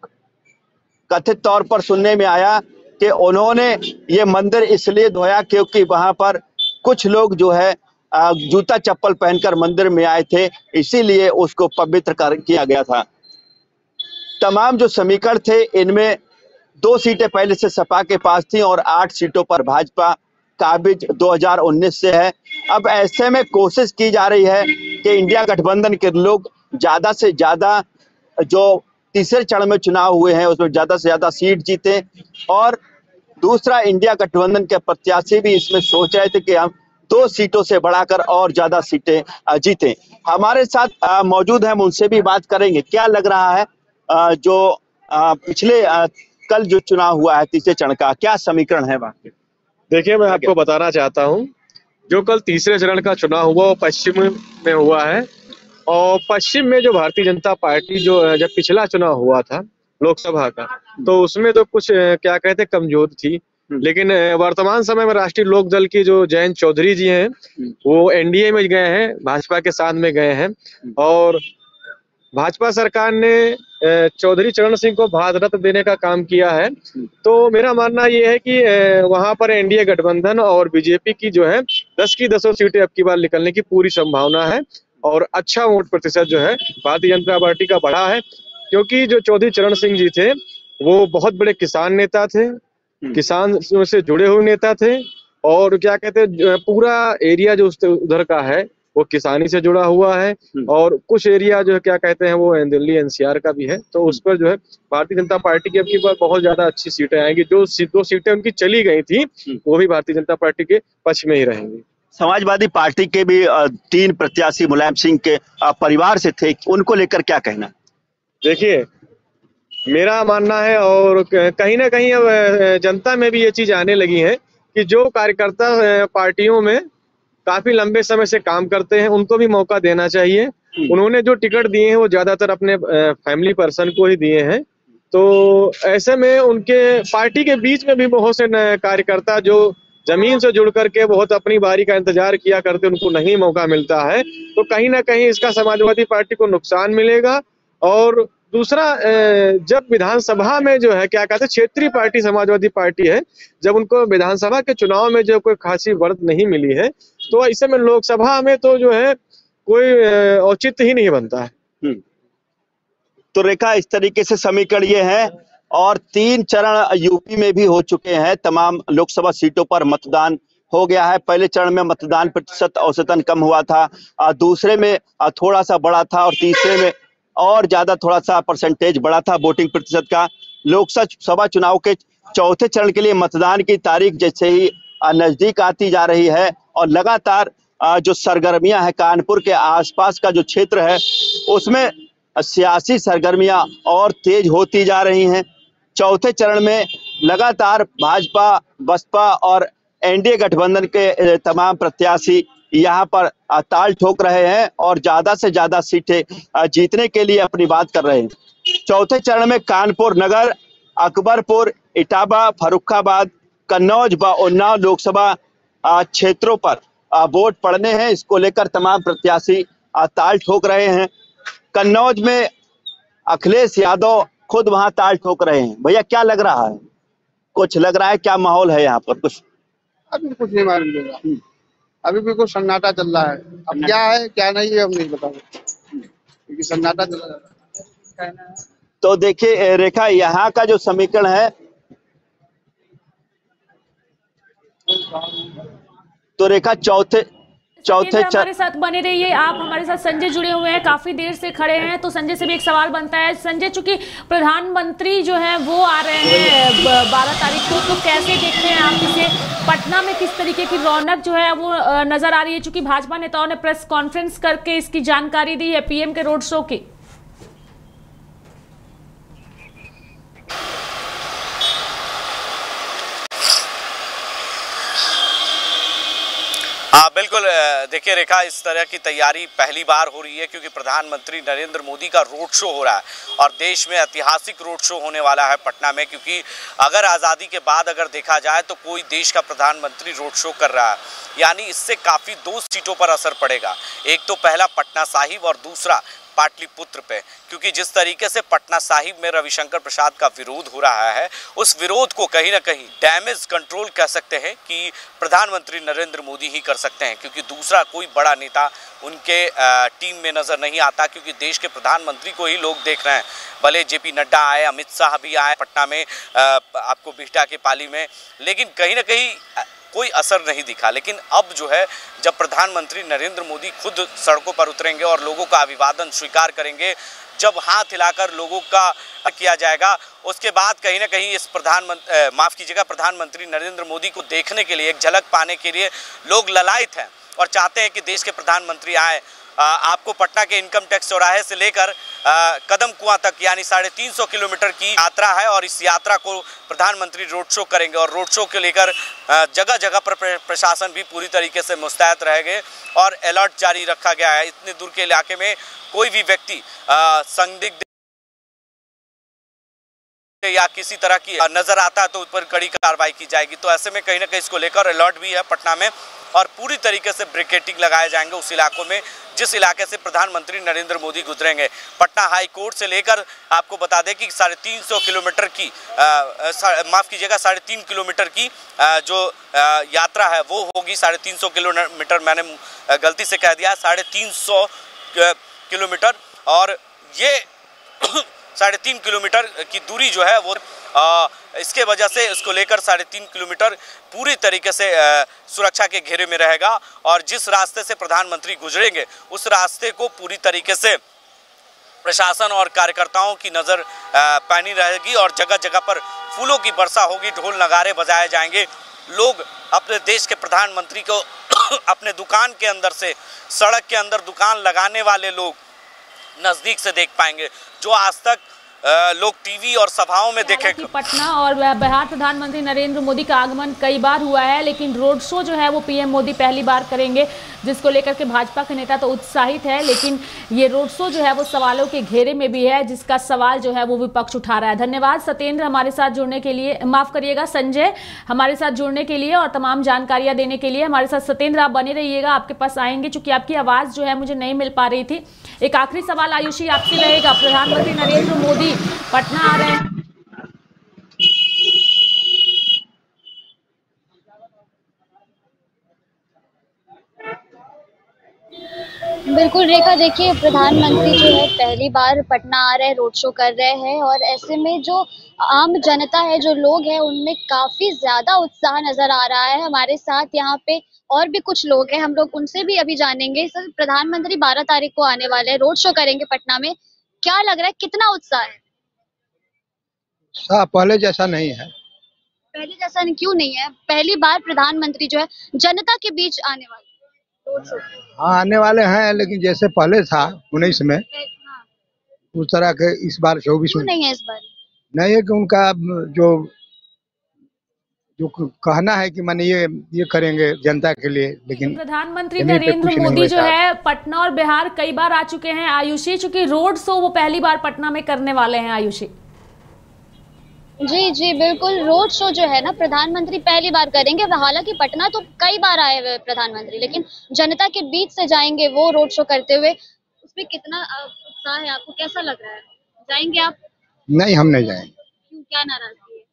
कथित तौर पर सुनने में आया कि उन्होंने ये मंदिर इसलिए धोया क्योंकि वहां पर कुछ लोग जो है जूता चप्पल पहनकर मंदिर में आए थे, इसीलिए उसको पवित्र किया गया था। तमाम जो समीकरण थे, इनमें 2 सीटें पहले से सपा के पास थी और 8 सीटों पर भाजपा काबिज 2019 से है। अब ऐसे में कोशिश की जा रही है कि इंडिया गठबंधन के लोग ज्यादा से ज्यादा जो तीसरे चरण में चुनाव हुए हैं उसमें ज्यादा से ज्यादा सीट जीते, और दूसरा इंडिया गठबंधन के प्रत्याशी भी इसमें सोच रहे थे कि हम 2 सीटों से बढ़ाकर और ज्यादा सीटें जीते। हमारे साथ मौजूद हैं, उनसे भी बात करेंगे। क्या लग रहा है जो पिछले कल जो चुनाव हुआ है तीसरे चरण का, क्या समीकरण है वहाँ के? देखिए, मैं आपको बताना चाहता हूँ, जो कल तीसरे चरण का चुनाव हुआ वो पश्चिम में हुआ है। और पश्चिम में जो भारतीय जनता पार्टी जो जब पिछला चुनाव हुआ था लोकसभा का, तो उसमें तो कुछ क्या कहते कमजोर थी, लेकिन वर्तमान समय में राष्ट्रीय लोक दल की जो जयंत चौधरी जी हैं वो एनडीए में गए हैं, भाजपा के साथ में गए हैं। और भाजपा सरकार ने चौधरी चरण सिंह को भारत रत्न देने का काम किया है। तो मेरा मानना ये है कि वहां पर एनडीए गठबंधन और बीजेपी की जो है 10 की 10 सीटें अब की बार निकलने की पूरी संभावना है, और अच्छा वोट प्रतिशत जो है भारतीय जनता पार्टी का बढ़ा है, क्योंकि जो चौधरी चरण सिंह जी थे वो बहुत बड़े किसान नेता थे, किसान से जुड़े हुए नेता थे, और क्या कहते हैं पूरा एरिया जो उधर का है वो किसानी से जुड़ा हुआ है, और कुछ एरिया जो है क्या कहते हैं वो दिल्ली एनसीआर का भी है। तो उस पर जो है भारतीय जनता पार्टी की अब की बार बहुत ज्यादा अच्छी सीटें आएंगी। जो 2 सीटें उनकी चली गई थी वो भी भारतीय जनता पार्टी के पक्ष में ही रहेंगी। समाजवादी पार्टी के भी 3 प्रत्याशी मुलायम सिंह के परिवार से थे, उनको लेकर क्या कहना? देखिए, मेरा मानना है और कहीं ना कहीं अब जनता में भी ये चीज आने लगी है कि जो कार्यकर्ता पार्टियों में काफी लंबे समय से काम करते हैं उनको भी मौका देना चाहिए। उन्होंने जो टिकट दिए हैं वो ज्यादातर अपने फैमिली पर्सन को ही दिए हैं। तो ऐसे में उनके पार्टी के बीच में भी बहुत से कार्यकर्ता जो जमीन से जुड़ करके बहुत अपनी बारी का इंतजार किया करते, उनको नहीं मौका मिलता है। तो कहीं ना कहीं इसका समाजवादी पार्टी को नुकसान मिलेगा। और दूसरा, जब विधानसभा में जो है क्या कहते हैं क्षेत्रीय पार्टी समाजवादी पार्टी है, जब उनको विधानसभा के चुनाव में जो कोई खासी बढ़त नहीं मिली है, तो ऐसे में लोकसभा में तो जो है कोई औचित्य ही नहीं बनता है। तो रेखा, इस तरीके से समीकरण ये है, और 3 चरण यूपी में भी हो चुके हैं। तमाम लोकसभा सीटों पर मतदान हो गया है। पहले चरण में मतदान प्रतिशत औसतन कम हुआ था, दूसरे में थोड़ा सा बढ़ा था, और तीसरे में और ज्यादा थोड़ा सा परसेंटेज बढ़ा था वोटिंग प्रतिशत का। लोकसभा चुनाव के चौथे चरण के लिए मतदान की तारीख जैसे ही नजदीक आती जा रही है, और लगातार जो सरगर्मियां हैं कानपुर के आसपास का जो क्षेत्र है उसमें सियासी सरगर्मियां और तेज होती जा रही हैं। चौथे चरण में लगातार भाजपा, बसपा और एनडीए गठबंधन के तमाम प्रत्याशी यहाँ पर ताल ठोक रहे हैं और ज्यादा से ज्यादा सीटें जीतने के लिए अपनी बात कर रहे हैं। चौथे चरण में कानपुर नगर, अकबरपुर, इटावा, फर्रुखाबाद, कन्नौज व उन्नाव लोकसभा क्षेत्रों पर वोट पड़ने हैं। इसको लेकर तमाम प्रत्याशी ताल ठोक रहे हैं। कन्नौज में अखिलेश यादव खुद वहां ताल ठोक रहे हैं। भैया, क्या लग रहा है? कुछ लग रहा है? क्या माहौल है यहाँ पर? कुछ अभी कुछ नहीं मालूम चलेगा, अभी भी कुछ सन्नाटा चल रहा है। अब क्या है क्या नहीं है हम नहीं बता सकते, क्योंकि सन्नाटा चल रहा है। तो देखिए रेखा, यहाँ का जो समीकरण है, तो रेखा चौथे हमारे साथ बने रहिए। आप हमारे साथ संजय जुड़े हुए हैं, काफी देर से खड़े हैं, तो संजय से भी एक सवाल बनता है। संजय, चूंकि प्रधानमंत्री जो है वो आ रहे हैं 12 तारीख को, तो कैसे देखते हैं आप इसे? पटना में किस तरीके की रौनक जो है वो नजर आ रही है? चूंकि भाजपा नेताओं ने प्रेस कॉन्फ्रेंस करके इसकी जानकारी दी है पीएम के रोड शो की। हाँ बिल्कुल, देखिए रेखा, इस तरह की तैयारी पहली बार हो रही है क्योंकि प्रधानमंत्री नरेंद्र मोदी का रोड शो हो रहा है और देश में ऐतिहासिक रोड शो होने वाला है पटना में। क्योंकि अगर आज़ादी के बाद अगर देखा जाए तो कोई देश का प्रधानमंत्री रोड शो कर रहा है, यानी इससे काफ़ी 2 सीटों पर असर पड़ेगा। एक तो पहला पटना साहिब और दूसरा पाटलिपुत्र पे, क्योंकि जिस तरीके से पटना साहिब में रविशंकर प्रसाद का विरोध हो रहा है, उस विरोध को कहीं ना कहीं डैमेज कंट्रोल कह सकते हैं कि प्रधानमंत्री नरेंद्र मोदी ही कर सकते हैं, क्योंकि दूसरा कोई बड़ा नेता उनके टीम में नजर नहीं आता। क्योंकि देश के प्रधानमंत्री को ही लोग देख रहे हैं, भले जेपी नड्डा आए, अमित शाह भी आए पटना में, आपको बिहटा के पाली में, लेकिन कहीं ना कहीं कोई असर नहीं दिखा। लेकिन अब जो है, जब प्रधानमंत्री नरेंद्र मोदी खुद सड़कों पर उतरेंगे और लोगों का अभिवादन स्वीकार करेंगे, जब हाथ हिलाकर लोगों का किया जाएगा, उसके बाद कहीं ना कहीं इस प्रधानमंत्री नरेंद्र मोदी को देखने के लिए, एक झलक पाने के लिए लोग ललायत हैं और चाहते हैं कि देश के प्रधानमंत्री आए। आपको पटना के इनकम टैक्स चौराहे से लेकर कदम कुआं तक यानी 350 किलोमीटर की यात्रा है और इस यात्रा को प्रधानमंत्री रोड शो करेंगे और रोड शो को लेकर जगह जगह पर प्रशासन भी पूरी तरीके से मुस्तैद रहेंगे और अलर्ट जारी रखा गया है। इतने दूर के इलाके में कोई भी व्यक्ति संदिग्ध या किसी तरह की नजर आता है तो उस पर कड़ी कार्रवाई की जाएगी। तो ऐसे में कहीं ना कहीं इसको लेकर अलर्ट भी है पटना में और पूरी तरीके से ब्रिकेटिंग लगाए जाएंगे उस इलाकों में जिस इलाके से प्रधानमंत्री नरेंद्र मोदी गुजरेंगे। पटना हाई कोर्ट से लेकर आपको बता दें कि 350 किलोमीटर की माफ कीजिएगा 3.5 किलोमीटर की जो यात्रा है वो होगी। 350 किलोमीटर मैंने गलती से कह दिया, 350 किलोमीटर, और ये 3.5 किलोमीटर की दूरी जो है वो इसके वजह से इसको लेकर 3.5 किलोमीटर पूरी तरीके से सुरक्षा के घेरे में रहेगा और जिस रास्ते से प्रधानमंत्री गुजरेंगे उस रास्ते को पूरी तरीके से प्रशासन और कार्यकर्ताओं की नज़र पैनी रहेगी और जगह जगह पर फूलों की वर्षा होगी, ढोल नगारे बजाए जाएंगे। लोग अपने देश के प्रधानमंत्री को अपने दुकान के अंदर से, सड़क के अंदर दुकान लगाने वाले लोग नजदीक से देख पाएंगे जो आज तक लोग टीवी और सभाओं में देखे। पटना और बिहार प्रधानमंत्री नरेंद्र मोदी का आगमन कई बार हुआ है, लेकिन रोड शो जो है वो पीएम मोदी पहली बार करेंगे, जिसको लेकर के भाजपा के नेता तो उत्साहित है, लेकिन ये रोड शो जो है वो सवालों के घेरे में भी है, जिसका सवाल जो है वो विपक्ष उठा रहा है। धन्यवाद सत्येंद्र हमारे साथ जुड़ने के लिए, माफ करिएगा संजय हमारे साथ जुड़ने के लिए और तमाम जानकारियां देने के लिए। हमारे साथ सत्येंद्र आप बने रहिएगा, आपके पास आएंगे, चूंकि आपकी आवाज जो है मुझे नहीं मिल पा रही थी। एक आखिरी सवाल आयुषी आपसे रहेगा, प्रधानमंत्री नरेंद्र मोदी पटना आ रहे हैं, बिल्कुल रेखा, देखिए प्रधानमंत्री जो है पहली बार पटना आ रहे हैं, रोड शो कर रहे हैं और ऐसे में जो आम जनता है, जो लोग हैं, उनमें काफी ज्यादा उत्साह नजर आ रहा है। हमारे साथ यहाँ पे और भी कुछ लोग हैं, हम लोग उनसे भी अभी जानेंगे। सर, प्रधानमंत्री 12 तारीख को आने वाले हैं, रोड शो करेंगे पटना में, क्या लग रहा है, कितना उत्साह है? पहले जैसा नहीं है। पहले जैसा क्यों नहीं है? पहली बार प्रधानमंत्री जो है जनता के बीच आने वाले रोड शो। हाँ, आने वाले हैं, लेकिन जैसे पहले था 19 में उस तरह के इस बार 24 में नहीं है। इस बार नहीं है कि उनका जो कहना है कि माने ये करेंगे जनता के लिए, लेकिन प्रधानमंत्री नरेंद्र मोदी जो है पटना और बिहार कई बार आ चुके हैं आयुषी, चूंकि रोड शो वो पहली बार पटना में करने वाले हैं आयुषी। जी जी बिल्कुल, रोड शो जो है ना प्रधानमंत्री पहली बार करेंगे। हालांकि पटना तो कई बार आए हुए प्रधानमंत्री, लेकिन जनता के बीच से जाएंगे वो रोड शो करते हुए, उसमें कितना उत्साह है? आपको कैसा लग रहा है? जाएंगे आप? नहीं, हम नहीं जाएंगे। क्यों, क्या नाराजगी है?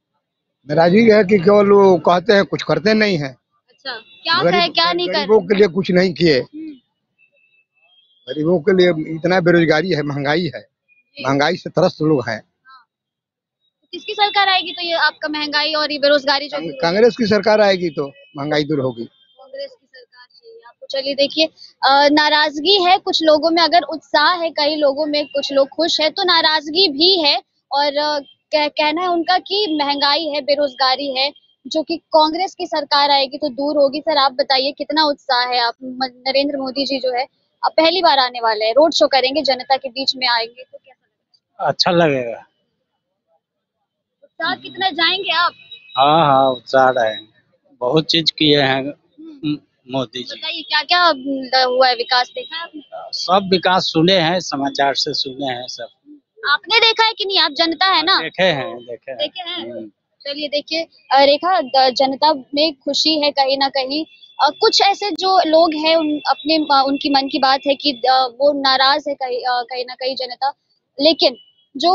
नाराजगी है कि केवल वो कहते हैं, कुछ करते नहीं है। अच्छा, क्या कहे, क्या नहीं कर? गरीबों के लिए कुछ नहीं किए। गरीबों के लिए इतना बेरोजगारी है, महंगाई है, महंगाई से त्रस्त लोग हैं। किसकी सरकार आएगी तो ये आपका महंगाई और ये बेरोजगारी जो कांग्रेस की सरकार आएगी तो महंगाई दूर होगी। कांग्रेस की चलिए देखिए, नाराजगी है कुछ लोगों में, अगर उत्साह है कई लोगों में, कुछ लोग खुश है, तो नाराजगी भी है। और कहना है उनका कि महंगाई है, बेरोजगारी है, जो कि कांग्रेस की सरकार आएगी तो दूर होगी। सर आप बताइए कितना उत्साह है? आप नरेंद्र मोदी जी जो है अब पहली बार आने वाले हैं, रोड शो करेंगे, जनता के बीच में आएंगे, तो कैसा लगेगा? अच्छा लगेगा। उत्साह कितना जाएंगे आप? हाँ हाँ उत्साह रहेंगे, बहुत चीज किए हैं मोदी जी। बताइए क्या क्या हुआ है, विकास देखा है आपने? सब विकास सुने हैं, समाचार से सुने हैं सब। आपने देखा है कि नहीं? आप जनता है ना? देखे हैं। चलिए देखिए रेखा, जनता में खुशी है कहीं ना कहीं। कुछ ऐसे जो लोग हैं उनकी मन की बात है कि वो नाराज है कहीं ना कहीं जनता, लेकिन जो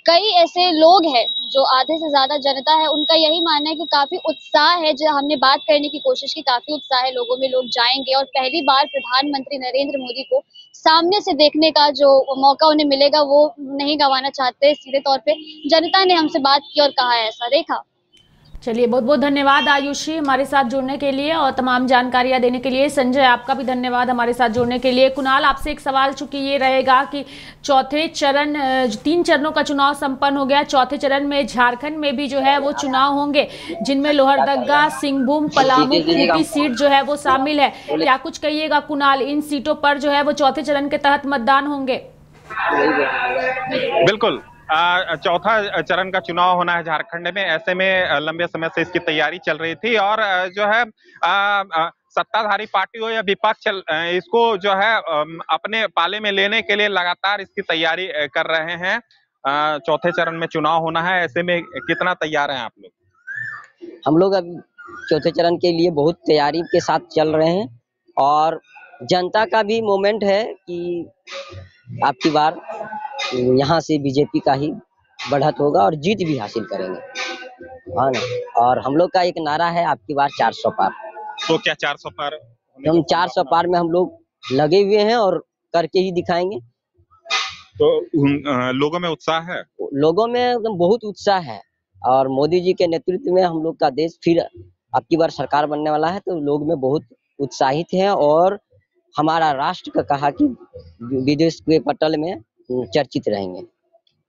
कई ऐसे लोग हैं जो आधे से ज्यादा जनता है, उनका यही मानना है कि काफी उत्साह है। जो हमने बात करने की कोशिश की, काफी उत्साह है लोगों में, लोग जाएंगे और पहली बार प्रधानमंत्री नरेंद्र मोदी को सामने से देखने का जो मौका उन्हें मिलेगा वो नहीं गंवाना चाहते। सीधे तौर पे जनता ने हमसे बात की और कहा है ऐसा। रेखा, चलिए बहुत बहुत धन्यवाद आयुषी हमारे साथ जुड़ने के लिए और तमाम जानकारियां देने के लिए। संजय आपका भी धन्यवाद हमारे साथ जुड़ने के लिए। कुणाल आपसे एक सवाल चूंकि ये रहेगा कि चौथे चरण, 3 चरणों का चुनाव संपन्न हो गया, चौथे चरण में झारखंड में भी जो है वो चुनाव होंगे, जिनमें लोहरदगा, सिंहभूम, पलामू, खूंटी सीट जो है वो शामिल है। क्या कुछ कहिएगा कुणाल, इन सीटों पर जो है वो चौथे चरण के तहत मतदान होंगे? बिल्कुल, चौथा चरण का चुनाव होना है झारखंड में। ऐसे में लंबे समय से इसकी तैयारी चल रही थी और जो है सत्ताधारी पार्टी हो या विपक्ष, इसको जो है अपने पाले में लेने के लिए लगातार इसकी तैयारी कर रहे हैं। चौथे चरण में चुनाव होना है, ऐसे में कितना तैयार हैं आप लोग? हम लोग अब चौथे चरण के लिए बहुत तैयारी के साथ चल रहे हैं और जनता का भी मोमेंट है कि आपकी बार यहाँ से बीजेपी का ही बढ़त होगा और जीत भी हासिल करेंगे, हाँ ना। और हम लोग का एक नारा है, आपकी बार 400 पार। तो क्या 400 पार? हम 400 पार में हम लोग लगे हुए हैं और करके ही दिखाएंगे। तो लोगों में उत्साह है? लोगों में एकदम बहुत उत्साह है और मोदी जी के नेतृत्व में हम लोग का देश फिर आपकी बार सरकार बनने वाला है, तो लोग में बहुत उत्साहित हैं और हमारा राष्ट्र का कहा कि विदेश के पटल में चर्चित रहेंगे।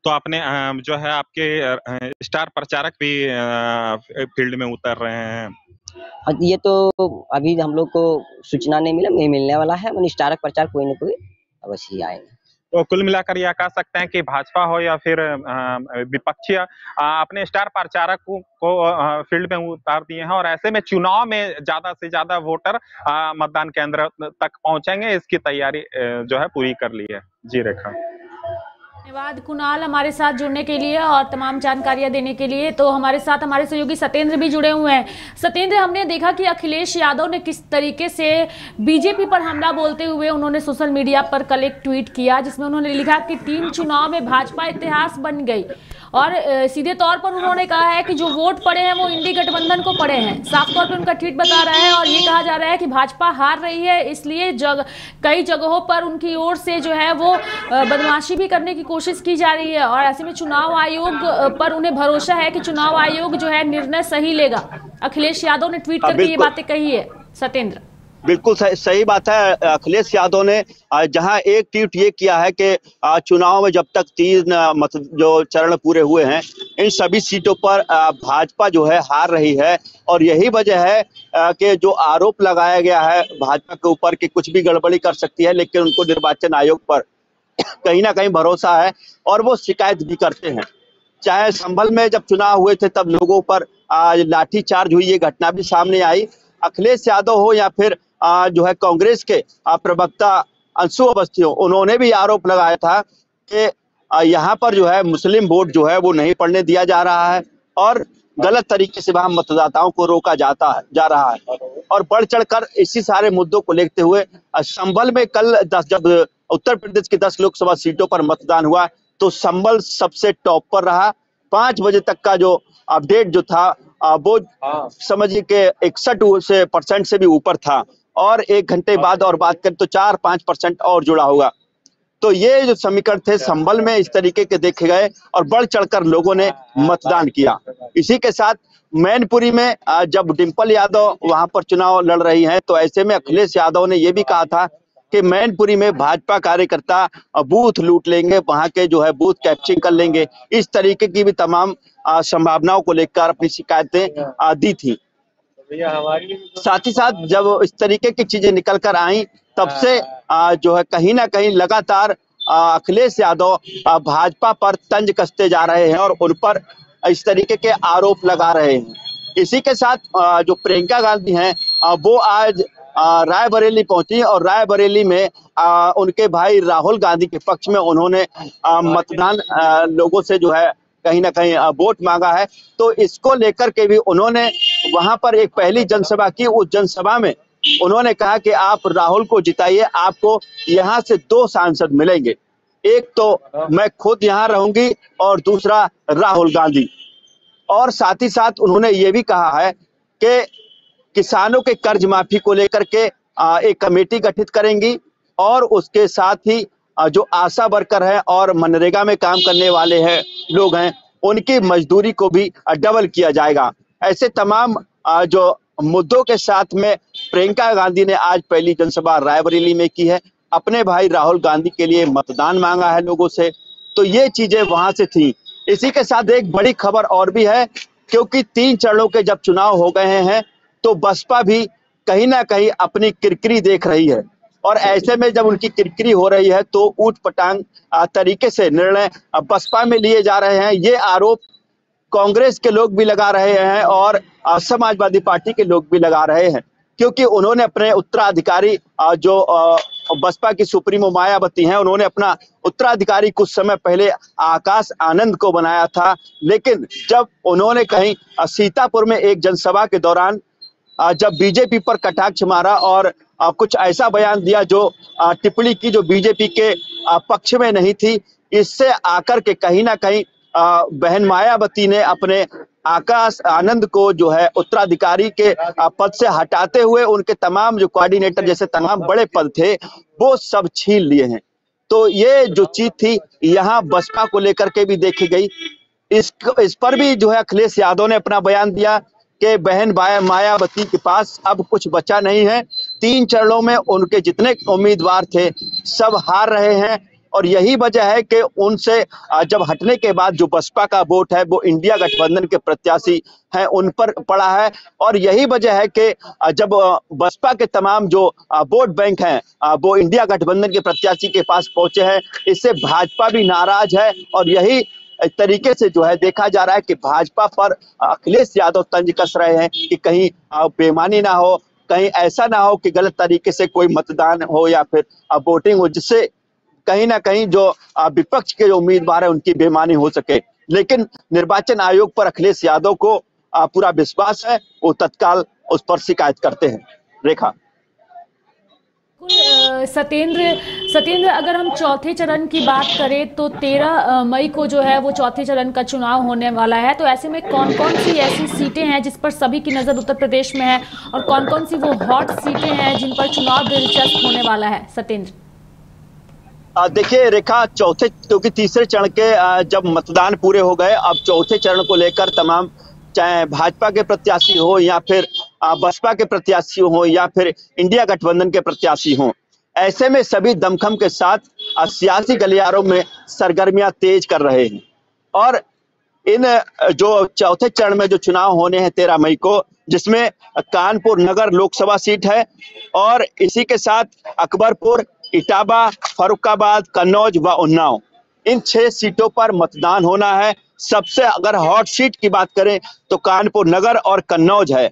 तो आपने जो है आपके स्टार प्रचारक भी फील्ड में उतर रहे हैं। ये तो अभी हम लोग को सूचना नहीं मिलने वाला है, स्टार प्रचार कोई न कोई अवश्य ही आएगा। तो कुल मिलाकर यह कह सकते हैं कि भाजपा हो या फिर विपक्षी अपने स्टार प्रचारक को फील्ड में उतार दिए हैं और ऐसे में चुनाव में ज्यादा से ज्यादा वोटर मतदान केंद्र तक पहुंचेंगे, इसकी तैयारी जो है पूरी कर ली है। जी रेखा, धन्यवाद कुणाल हमारे साथ जुड़ने के लिए और तमाम जानकारियां देने के लिए। तो हमारे साथ हमारे सहयोगी सत्येंद्र भी जुड़े हुए हैं। सत्येंद्र, हमने देखा कि अखिलेश यादव ने किस तरीके से बीजेपी पर हमला बोलते हुए उन्होंने सोशल मीडिया पर कल एक ट्वीट किया, जिसमें उन्होंने लिखा कि 3 चुनाव में भाजपा इतिहास बन गई और सीधे तौर पर उन्होंने कहा है कि जो वोट पड़े हैं वो इंडी गठबंधन को पड़े हैं। साफ तौर पर उनका ट्वीट बता रहा है और ये कहा जा रहा है कि भाजपा हार रही है, इसलिए कई जगहों पर उनकी ओर से जो है वो बदमाशी भी करने की कोशिश की जा रही है और ऐसे में चुनाव आयोग पर उन्हें भरोसा है कि चुनाव आयोग जो है निर्णय सही लेगा। अखिलेश यादव ने ट्वीट करके ये बातें कही है। सत्येंद्र, बिल्कुल सही बात है। अखिलेश यादव ने जहां एक ट्वीट ये किया है कि चुनाव में जब तक 3 जो चरण पूरे हुए हैं, इन सभी सीटों पर भाजपा जो है हार रही है और यही वजह है कि जो आरोप लगाया गया है भाजपा के ऊपर कि कुछ भी गड़बड़ी कर सकती है, लेकिन उनको निर्वाचन आयोग पर कहीं ना कहीं भरोसा है और वो शिकायत भी करते हैं। चाहे संभल में जब चुनाव हुए थे तब लोगों पर लाठीचार्ज हुई, ये घटना भी सामने आई। अखिलेश यादव हो या फिर जो है कांग्रेस के प्रवक्ता अंशु अवस्थी हो, उन्होंने भी आरोप लगाया था कि यहाँ पर जो है मुस्लिम वोट जो है वो नहीं पड़ने दिया जा रहा है और गलत तरीके से वहां मतदाताओं को रोका जा रहा है। और बढ़ चढ़कर इसी सारे मुद्दों को लेते हुए संभल में कल जब उत्तर प्रदेश की 10 लोकसभा सीटों पर मतदान हुआ तो संभल सबसे टॉप पर रहा। 5 बजे तक का जो अपडेट जो था वो समझिए कि 61% से भी ऊपर था और 1 घंटे बाद और बात करें तो 4-5% और जुड़ा होगा। तो ये जो समीकरण थे संभल में इस तरीके के देखे गए और बढ़ चढ़कर लोगों ने मतदान किया। इसी के साथ मैनपुरी में जब डिंपल यादव वहां पर चुनाव लड़ रही हैं, तो ऐसे में अखिलेश यादव ने ये भी कहा था कि मैनपुरी में भाजपा कार्यकर्ता बूथ लूट लेंगे, वहां के जो है बूथ कैप्चरिंग कर लेंगे। इस तरीके की भी तमाम संभावनाओं को लेकर अपनी शिकायतें दी थी। साथ ही साथ जब इस तरीके की चीजें निकल कर आई, तब से जो है कहीं ना कहीं लगातार अखिलेश यादव भाजपा पर तंज कसते जा रहे हैं और उन पर इस तरीके के आरोप लगा रहे हैं। इसी के साथ जो प्रियंका गांधी हैं वो आज रायबरेली पहुंची और रायबरेली में उनके भाई राहुल गांधी के पक्ष में उन्होंने मतदान लोगों से जो है कहीं ना कहीं वोट मांगा है। तो इसको लेकर के भी उन्होंने वहां पर एक पहली जनसभा की। उस जनसभा में उन्होंने कहा कि आप राहुल को जिताइए, आपको यहाँ से 2 सांसद मिलेंगे, एक तो मैं खुद यहाँ रहूंगी और दूसरा राहुल गांधी। और साथ ही साथ उन्होंने ये भी कहा है कि किसानों के कर्ज माफी को लेकर के एक कमेटी गठित करेंगी और उसके साथ ही जो आशा वर्कर है और मनरेगा में काम करने वाले हैं लोग हैं, उनकी मजदूरी को भी डबल किया जाएगा। ऐसे तमाम जो मुद्दों के साथ में प्रियंका गांधी ने आज पहली जनसभा रायबरेली में की है। अपने भाई राहुल गांधी के लिए मतदान मांगा है लोगों से। तो ये चीजें वहां से थी। इसी के साथ एक बड़ी खबर और भी है, क्योंकि 3 चरणों के जब चुनाव हो गए हैं तो बसपा भी कहीं ना कहीं अपनी किरकिरी देख रही है और ऐसे में जब उनकी किरकिरी हो रही है तो ऊट पटांग तरीके से निर्णय बसपा में लिए जा रहे हैं। ये आरोप कांग्रेस के लोग भी लगा रहे हैं और समाजवादी पार्टी के लोग भी लगा रहे हैं, क्योंकि उन्होंने अपने उत्तराधिकारी जो बसपा की सुप्रीमो मायावती हैं, उन्होंने अपना उत्तराधिकारी कुछ समय पहले आकाश आनंद को बनाया था। लेकिन जब उन्होंने कहीं सीतापुर में एक जनसभा के दौरान जब बीजेपी पर कटाक्ष मारा और कुछ ऐसा बयान दिया जो टिप्पणी की जो बीजेपी के पक्ष में नहीं थी, इससे आकर के कहीं ना कहीं बहन मायावती ने अपने आकाश आनंद को जो है उत्तराधिकारी के पद से हटाते हुए उनके तमाम जो कोऑर्डिनेटर जैसे तमाम बड़े पद थे वो सब छीन लिए हैं। तो ये जो चीज थी यहाँ बसपा को लेकर के भी देखी गई। इस पर भी जो है अखिलेश यादव ने अपना बयान दिया कि बहन मायावती के पास अब कुछ बचा नहीं है। 3 चरणों में उनके जितने उम्मीदवार थे सब हार रहे हैं और यही वजह है कि उनसे जब हटने के बाद जो बसपा का वोट है वो इंडिया गठबंधन के प्रत्याशी हैं उन पर पड़ा है। और यही वजह है कि जब बसपा के तमाम जो वोट बैंक हैं वो इंडिया गठबंधन के प्रत्याशी के पास पहुंचे हैं, इससे भाजपा भी नाराज है और यही तरीके से जो है देखा जा रहा है कि भाजपा पर अखिलेश यादव तंज कस रहे हैं कि कहीं बेईमानी ना हो, कहीं ऐसा ना हो कि गलत तरीके से कोई मतदान हो या फिर वोटिंग हो, जिससे कहीं ना कहीं जो विपक्ष के जो उम्मीदवार है उनकी बेईमानी हो सके। लेकिन निर्वाचन आयोग पर अखिलेश यादव को पूरा विश्वास है, वो तत्काल उस पर शिकायत करते हैं। रेखा। सत्येंद्र, अगर हम चौथे चरण की बात करें तो 13 मई को जो है वो चौथे चरण का चुनाव होने वाला है। तो ऐसे में कौन कौन सी ऐसी सीटें हैं जिस पर सभी की नज़र उत्तर प्रदेश में है और कौन कौन सी वो हॉट सीटें हैं जिन पर चुनाव दिलचस्प होने वाला है? सत्येंद्र। देखिए रेखा, चौथे क्योंकि तीसरे चरण के जब मतदान पूरे हो गए, अब चौथे चरण को लेकर तमाम चाहे भाजपा के प्रत्याशी हो या फिर बसपा के प्रत्याशी हो या फिर इंडिया गठबंधन के प्रत्याशी हो, ऐसे में सभी दमखम के साथ सियासी गलियारों में सरगर्मियां तेज कर रहे हैं। और इन जो चौथे चरण में जो चुनाव होने हैं 13 मई को, जिसमें कानपुर नगर लोकसभा सीट है और इसी के साथ अकबरपुर, इटावा, फर्रुखाबाद, कन्नौज व उन्नाव, इन 6 सीटों पर मतदान होना है। सबसे अगर हॉट सीट की बात करें तो कानपुर नगर और कन्नौज है।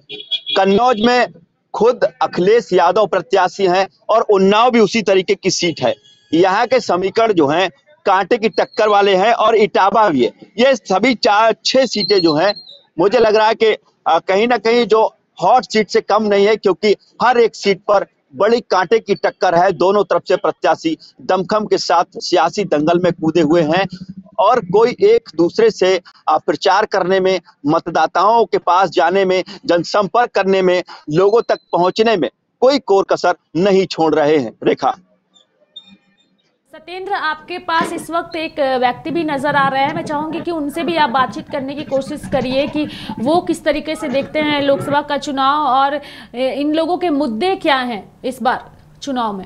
कन्नौज में खुद अखिलेश यादव प्रत्याशी हैं और उन्नाव भी उसी तरीके की सीट है। यहाँ के समीकरण जो हैं कांटे की टक्कर वाले हैं और इटावा भी है। ये सभी 4-6 सीटें जो हैं, मुझे लग रहा है कि कहीं ना कहीं जो हॉट सीट से कम नहीं है, क्योंकि हर एक सीट पर बड़ी कांटे की टक्कर है। दोनों तरफ से प्रत्याशी दमखम के साथ सियासी दंगल में कूदे हुए हैं और कोई एक दूसरे से प्रचार करने में, मतदाताओं के पास जाने में, जनसंपर्क करने में, लोगों तक पहुंचने में कोई कोर कसर नहीं छोड़ रहे हैं। रेखा। सत्येंद्र, आपके पास इस वक्त एक व्यक्ति भी नजर आ रहे हैं, मैं चाहूंगी कि उनसे भी आप बातचीत करने की कोशिश करिए कि वो किस तरीके से देखते हैं लोकसभा का चुनाव और इन लोगों के मुद्दे क्या हैं इस बार चुनाव में।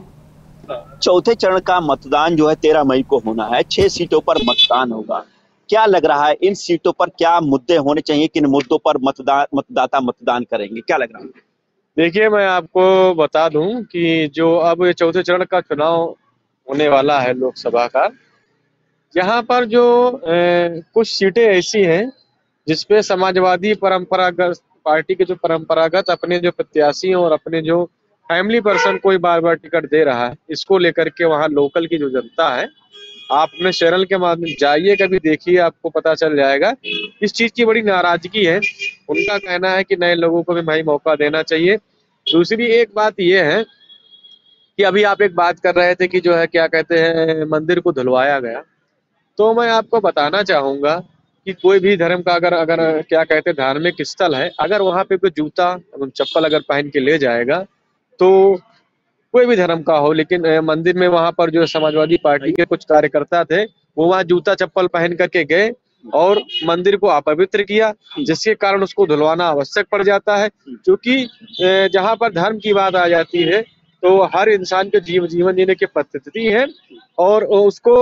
चौथे चरण का मतदान जो है 13 मई को होना है। 6 सीटों पर मतदान होगा। क्या लग रहा है इन सीटों पर क्या मुद्दे होने चाहिए, किन मुद्दों पर मतदाता मतदान करेंगे, क्या लग रहा है? देखिए, मैं आपको बता दूं कि जो अब ये चौथे चरण का चुनाव होने वाला है लोकसभा का, यहाँ पर जो कुछ सीटें ऐसी हैं जिसपे समाजवादी परंपरागत पार्टी के जो परंपरागत अपने जो प्रत्याशी और अपने जो फैमिली पर्सन को बार बार टिकट दे रहा है, इसको लेकर के वहाँ लोकल की जो जनता है, आप अपने चैनल के माध्यम जाइए, कभी देखिए, आपको पता चल जाएगा। इस चीज की बड़ी नाराजगी है। उनका कहना है कि नए लोगों को भी भाई मौका देना चाहिए। दूसरी एक बात ये है कि अभी आप एक बात कर रहे थे कि जो है क्या कहते हैं मंदिर को धुलवाया गया, तो मैं आपको बताना चाहूंगा कि कोई भी धर्म का अगर क्या कहते हैं धार्मिक स्थल है, अगर वहां पे कोई जूता एवं चप्पल अगर पहन के ले जाएगा, तो कोई भी धर्म का हो, लेकिन मंदिर में वहां पर जो समाजवादी पार्टी के कुछ कार्यकर्ता थे वो वहां जूता चप्पल पहन करके गए और मंदिर को अपवित्र किया, जिसके कारण उसको धुलवाना आवश्यक पड़ जाता है। क्योंकि जहां पर धर्म की बात आ जाती है तो हर इंसान के जीवन जीने की पद्धति है और उसको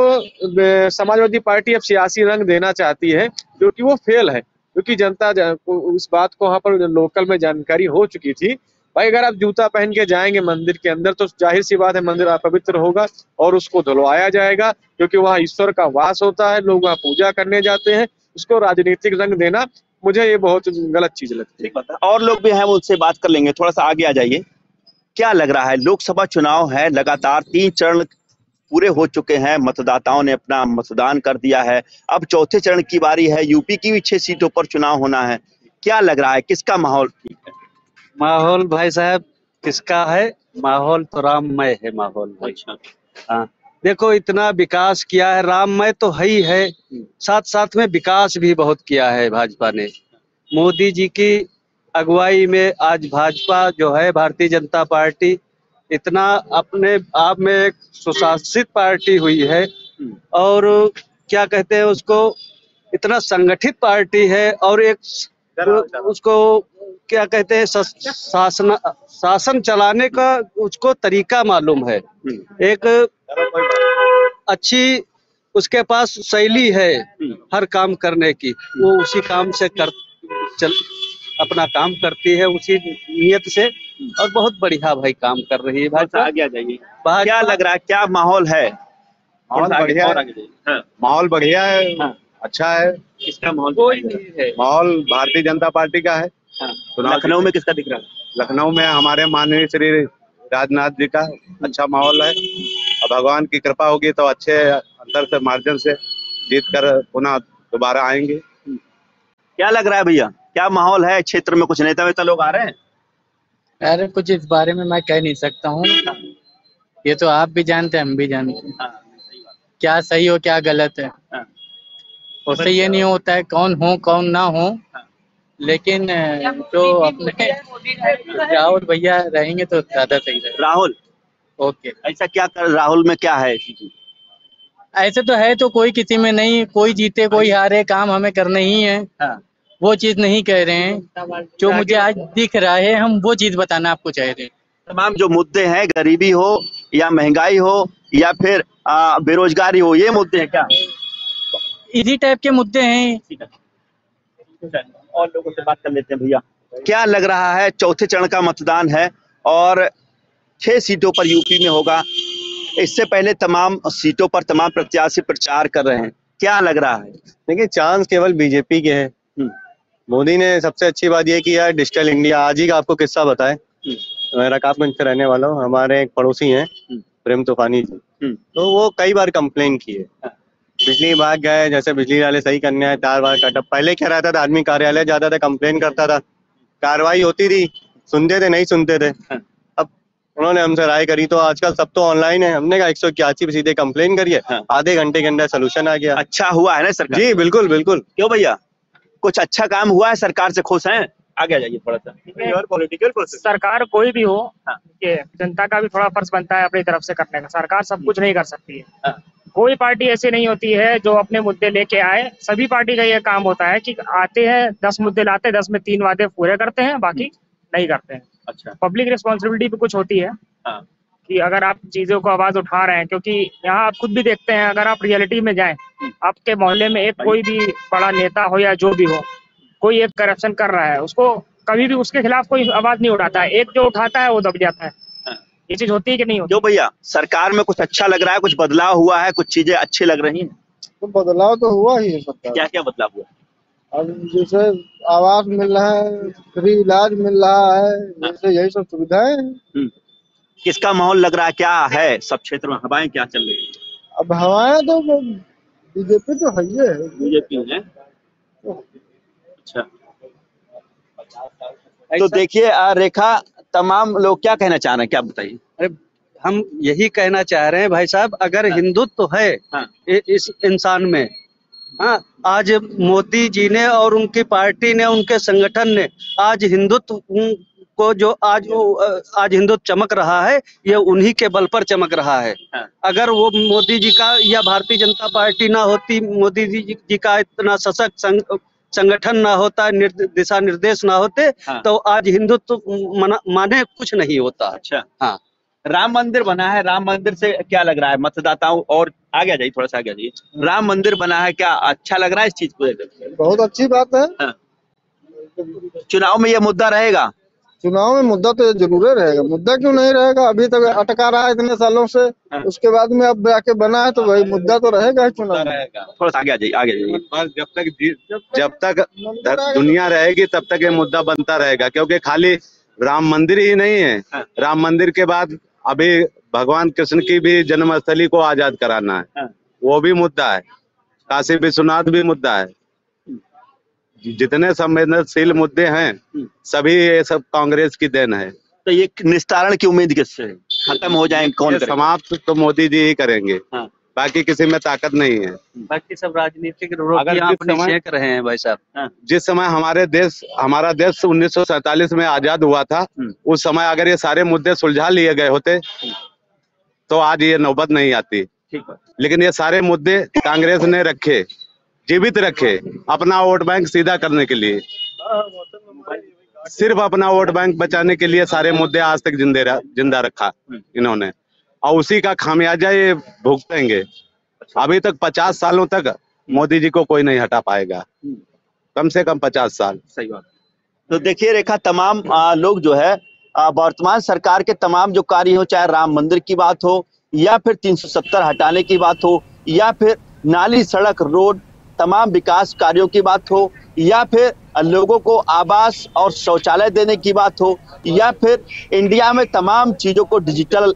समाजवादी पार्टी अब सियासी रंग देना चाहती है, जो कि वो फेल है। क्योंकि जनता उस बात को वहाँ पर लोकल में जानकारी हो चुकी थी। भाई अगर आप जूता पहन के जाएंगे मंदिर के अंदर तो जाहिर सी बात है मंदिर अपवित्र होगा और उसको धुलवाया जाएगा, क्योंकि वहाँ ईश्वर का वास होता है, लोग वहाँ पूजा करने जाते हैं। उसको राजनीतिक रंग देना मुझे ये बहुत गलत चीज लगती है। और लोग भी हैं, उनसे बात कर लेंगे। थोड़ा सा आगे आ जाइए। क्या लग रहा है, लोकसभा चुनाव है, लगातार 3 चरण पूरे हो चुके हैं, मतदाताओं ने अपना मतदान कर दिया है, अब चौथे चरण की बारी है। यूपी की भी 6 सीटों पर चुनाव होना है। क्या लग रहा है, किसका माहौल ठीक है? माहौल भाई साहब किसका है? माहौल तो राममय है माहौल भाई। हाँ, देखो इतना विकास किया है, राममय तो है ही है, साथ साथ में विकास भी बहुत किया है भाजपा ने। मोदी जी की अगुवाई में आज भाजपा जो है भारतीय जनता पार्टी इतना अपने आप में एक सुशासित पार्टी हुई है और क्या कहते हैं उसको, इतना संगठित पार्टी है और एक उसको क्या कहते हैं शासन चलाने का उसको तरीका मालूम है, एक अच्छी उसके पास शैली है हर काम करने की, वो उसी काम से अपना काम करती है उसी नियत से और बहुत बढ़िया भाई काम कर रही है भाजपा। आगे आ जाइए। क्या लग रहा है, क्या माहौल है? माहौल बढ़िया है, माहौल बढ़िया है, अच्छा है। किसका माहौल? कोई नहीं है, माहौल भारतीय जनता पार्टी का है। लखनऊ में किसका दिख रहा है? लखनऊ में हमारे माननीय श्री राजनाथ जी का अच्छा माहौल है और भगवान की कृपा होगी तो अच्छे अंतर से मार्जिन से जीत कर पुनः दोबारा आएंगे। क्या लग रहा है भैया, क्या माहौल है क्षेत्र में? कुछ नेता वेता लोग आ रहे हैं? अरे कुछ इस बारे में मैं कह नहीं सकता हूँ, ये तो आप भी जानते हैं हम भी जानते हैं। क्या सही हो क्या गलत है उससे ये नहीं होता है कौन हो कौन ना हो, लेकिन जो अपने राहुल भैया रहेंगे तो ज्यादा सही रहेगा। राहुल ओके, ऐसा क्या कर, राहुल में क्या है? ऐसे तो है तो कोई किसी में नहीं, कोई जीते कोई हारे, काम हमें करना ही है। वो चीज नहीं कह रहे हैं, जो मुझे आज दिख रहा है हम वो चीज बताना आपको चाह रहे हैं। तमाम जो मुद्दे हैं, गरीबी हो या महंगाई हो या फिर बेरोजगारी हो, ये मुद्दे हैं क्या? इसी टाइप के मुद्दे हैं। और लोगों से बात कर लेते हैं। भैया क्या लग रहा है, चौथे चरण का मतदान है और 6 सीटों पर यूपी में होगा, इससे पहले तमाम सीटों पर तमाम प्रत्याशी प्रचार कर रहे हैं, क्या लग रहा है? देखिए चांस केवल बीजेपी के हैं। मोदी ने सबसे अच्छी बात यह की है डिजिटल इंडिया। आज ही का आपको किस्सा बताए, मैं रकाबगंज से रहने वाला हूँ, हमारे एक पड़ोसी हैं प्रेम तूफानी जी, तो वो कई बार कंप्लेन किए, बिजली भाग गए, जैसे बिजली वाले सही करने आए 4 बार कटअप। पहले क्या रहता था, आदमी कार्यालय जाता था, कंप्लेन करता था, कार्रवाई होती थी, सुनते थे नहीं सुनते थे। अब उन्होंने हमसे राय करी तो आजकल सब तो ऑनलाइन है, हमने कहा 181 पे सीधे कंप्लेन करिए, आधे घंटे के अंदर सोल्यूशन आ गया। अच्छा हुआ है ना सरकार? जी बिल्कुल बिल्कुल। क्यों भैया, कुछ अच्छा काम हुआ है? सरकार से खुश हैं? आगे आ जाइए थोड़ा सा। और पॉलिटिकल प्रोसेस, सरकार कोई भी हो, ये जनता का भी थोड़ा फर्ज बनता है अपनी तरफ से करने का। सरकार सब कुछ नहीं कर सकती है। कोई पार्टी ऐसी नहीं होती है जो अपने मुद्दे लेके आए। सभी पार्टी का ये काम होता है कि आते हैं 10 मुद्दे लाते हैं, 10 में 3 वादे पूरे करते हैं, बाकी नहीं करते हैं। अच्छा, पब्लिक रिस्पॉन्सिबिलिटी भी कुछ होती है कि अगर आप चीजों को आवाज उठा रहे हैं, क्योंकि यहाँ आप खुद भी देखते हैं, अगर आप रियलिटी में जाएं, आपके मोहल्ले में एक कोई भी बड़ा नेता हो या जो भी हो, कोई एक करप्शन कर रहा है, उसको कभी भी उसके खिलाफ कोई आवाज नहीं उठाता है। एक जो उठाता है वो दब जाता है। ये चीज होती है कि नहीं होती? जो भैया सरकार में कुछ अच्छा लग रहा है, कुछ बदलाव हुआ है, कुछ चीजें अच्छी लग रही हैं? तो बदलाव तो हुआ ही है सरकार। क्या क्या बदलाव हुआ? अब जैसे आवास मिल रहा है, फ्री इलाज मिल रहा है, जैसे यही सब सुविधाएं हैं। किसका माहौल लग रहा है, क्या है सब क्षेत्र में, हवाएं क्या चल रही है? अब हवाएं तो बीजेपी तो है ही है। बीजेपी है। अच्छा, तो देखिए रेखा, तमाम लोग क्या कहना चाह रहे हैं, क्या बताइए? अरे हम यही कहना चाह रहे हैं भाई साहब, अगर हिंदुत्व है इस इंसान में, आज मोदी जी ने और उनकी पार्टी ने, उनके संगठन ने आज हिंदुत्व को जो आज हिंदुत्व चमक रहा है, ये उन्हीं के बल पर चमक रहा है। अगर वो मोदी जी का या भारतीय जनता पार्टी ना होती, मोदी जी का इतना सशक्त संगठन ना होता, दिशा निर्देश ना होते, तो आज हिंदुत्व माने कुछ नहीं होता। अच्छा, हाँ, राम मंदिर बना है, राम मंदिर से क्या लग रहा है मतदाताओं? और आगे आ जाइए, थोड़ा सा आगे आ जाइए। राम मंदिर बना है, क्या अच्छा लग रहा है इस चीज को लेकर? बहुत अच्छी बात है। चुनाव में ये मुद्दा रहेगा? चुनाव में मुद्दा तो जरूर रहेगा। मुद्दा क्यों नहीं रहेगा? अभी तक अटका रहा है इतने सालों से, उसके बाद में अब जाके बना है, तो वही मुद्दा तो रहेगा ही चुनाव में। थोड़ा सा आगे आ जाइए, आगे जाइए। जब तक दुनिया रहेगी तब तक ये मुद्दा बनता रहेगा, क्योंकि खाली राम मंदिर ही नहीं है। राम मंदिर के बाद अभी भगवान कृष्ण की भी जन्मस्थली को आजाद कराना है, वो भी मुद्दा है। काशी विश्वनाथ भी मुद्दा है। जितने संवेदनशील मुद्दे हैं सभी ये सब कांग्रेस की देन है। तो ये निस्तारण की उम्मीद किससे है? खत्म हो जाए कौन करेगा? समाप्त तो मोदी जी ही करेंगे। बाकी किसी में ताकत नहीं है। बाकी सब राजनीतिक रोटियां अपनी सेक रहे हैं भाई साहब। जिस समय हमारा देश 1947 में आजाद हुआ था, उस समय अगर ये सारे मुद्दे सुलझा लिए गए होते तो आज ये नौबत नहीं आती। लेकिन ये सारे मुद्दे कांग्रेस ने रखे, जीवित रखे, अपना वोट बैंक सीधा करने के लिए, सिर्फ अपना वोट बैंक बचाने के लिए सारे मुद्दे आज तक जिंदा रखा इन्होंने, और उसी का खामियाजा ये भुगतेंगे। अभी तक 50 सालों तक मोदी जी को कोई नहीं हटा पाएगा, कम से कम 50 साल। सही बात। तो देखिए रेखा, तमाम लोग जो है वर्तमान सरकार के तमाम जो कार्य हो, चाहे राम मंदिर की बात हो या फिर 370 हटाने की बात हो या फिर नाली सड़क रोड तमाम विकास कार्यों की बात हो या फिर लोगों को आवास और शौचालय देने की बात हो या फिर इंडिया में तमाम चीजों को डिजिटल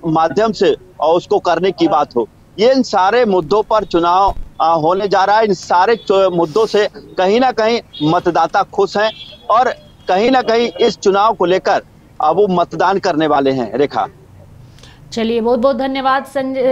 माध्यम से और उसको करने की बात हो, ये इन सारे मुद्दों पर चुनाव होने जा रहा है। इन सारे मुद्दों से कहीं ना कहीं मतदाता खुश हैं और कहीं ना कहीं इस चुनाव को लेकर वो मतदान करने वाले हैं। रेखा, चलिए, बहुत बहुत धन्यवाद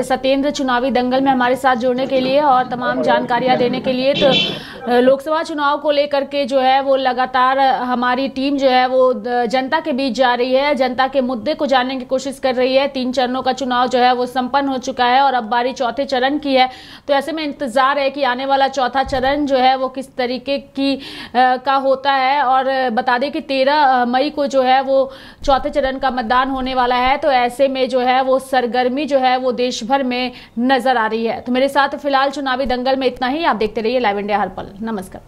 सत्येंद्र, चुनावी दंगल में हमारे साथ जुड़ने के लिए और तमाम जानकारियां देने के लिए। तो लोकसभा चुनाव को लेकर के जो है वो लगातार हमारी टीम जो है वो जनता के बीच जा रही है, जनता के मुद्दे को जानने की कोशिश कर रही है। 3 चरणों का चुनाव जो है वो संपन्न हो चुका है और अब बारी चौथे चरण की है। तो ऐसे में इंतजार है कि आने वाला चौथा चरण जो है वो किस तरीके की का होता है। और बता दें कि 13 मई को जो है वो चौथे चरण का मतदान होने वाला है। तो ऐसे में जो है वो सरगर्मी जो है वो देश भर में नजर आ रही है। तो मेरे साथ फिलहाल चुनावी दंगल में इतना ही। आप देखते रहिए लाइव इंडिया हर पल। नमस्कार।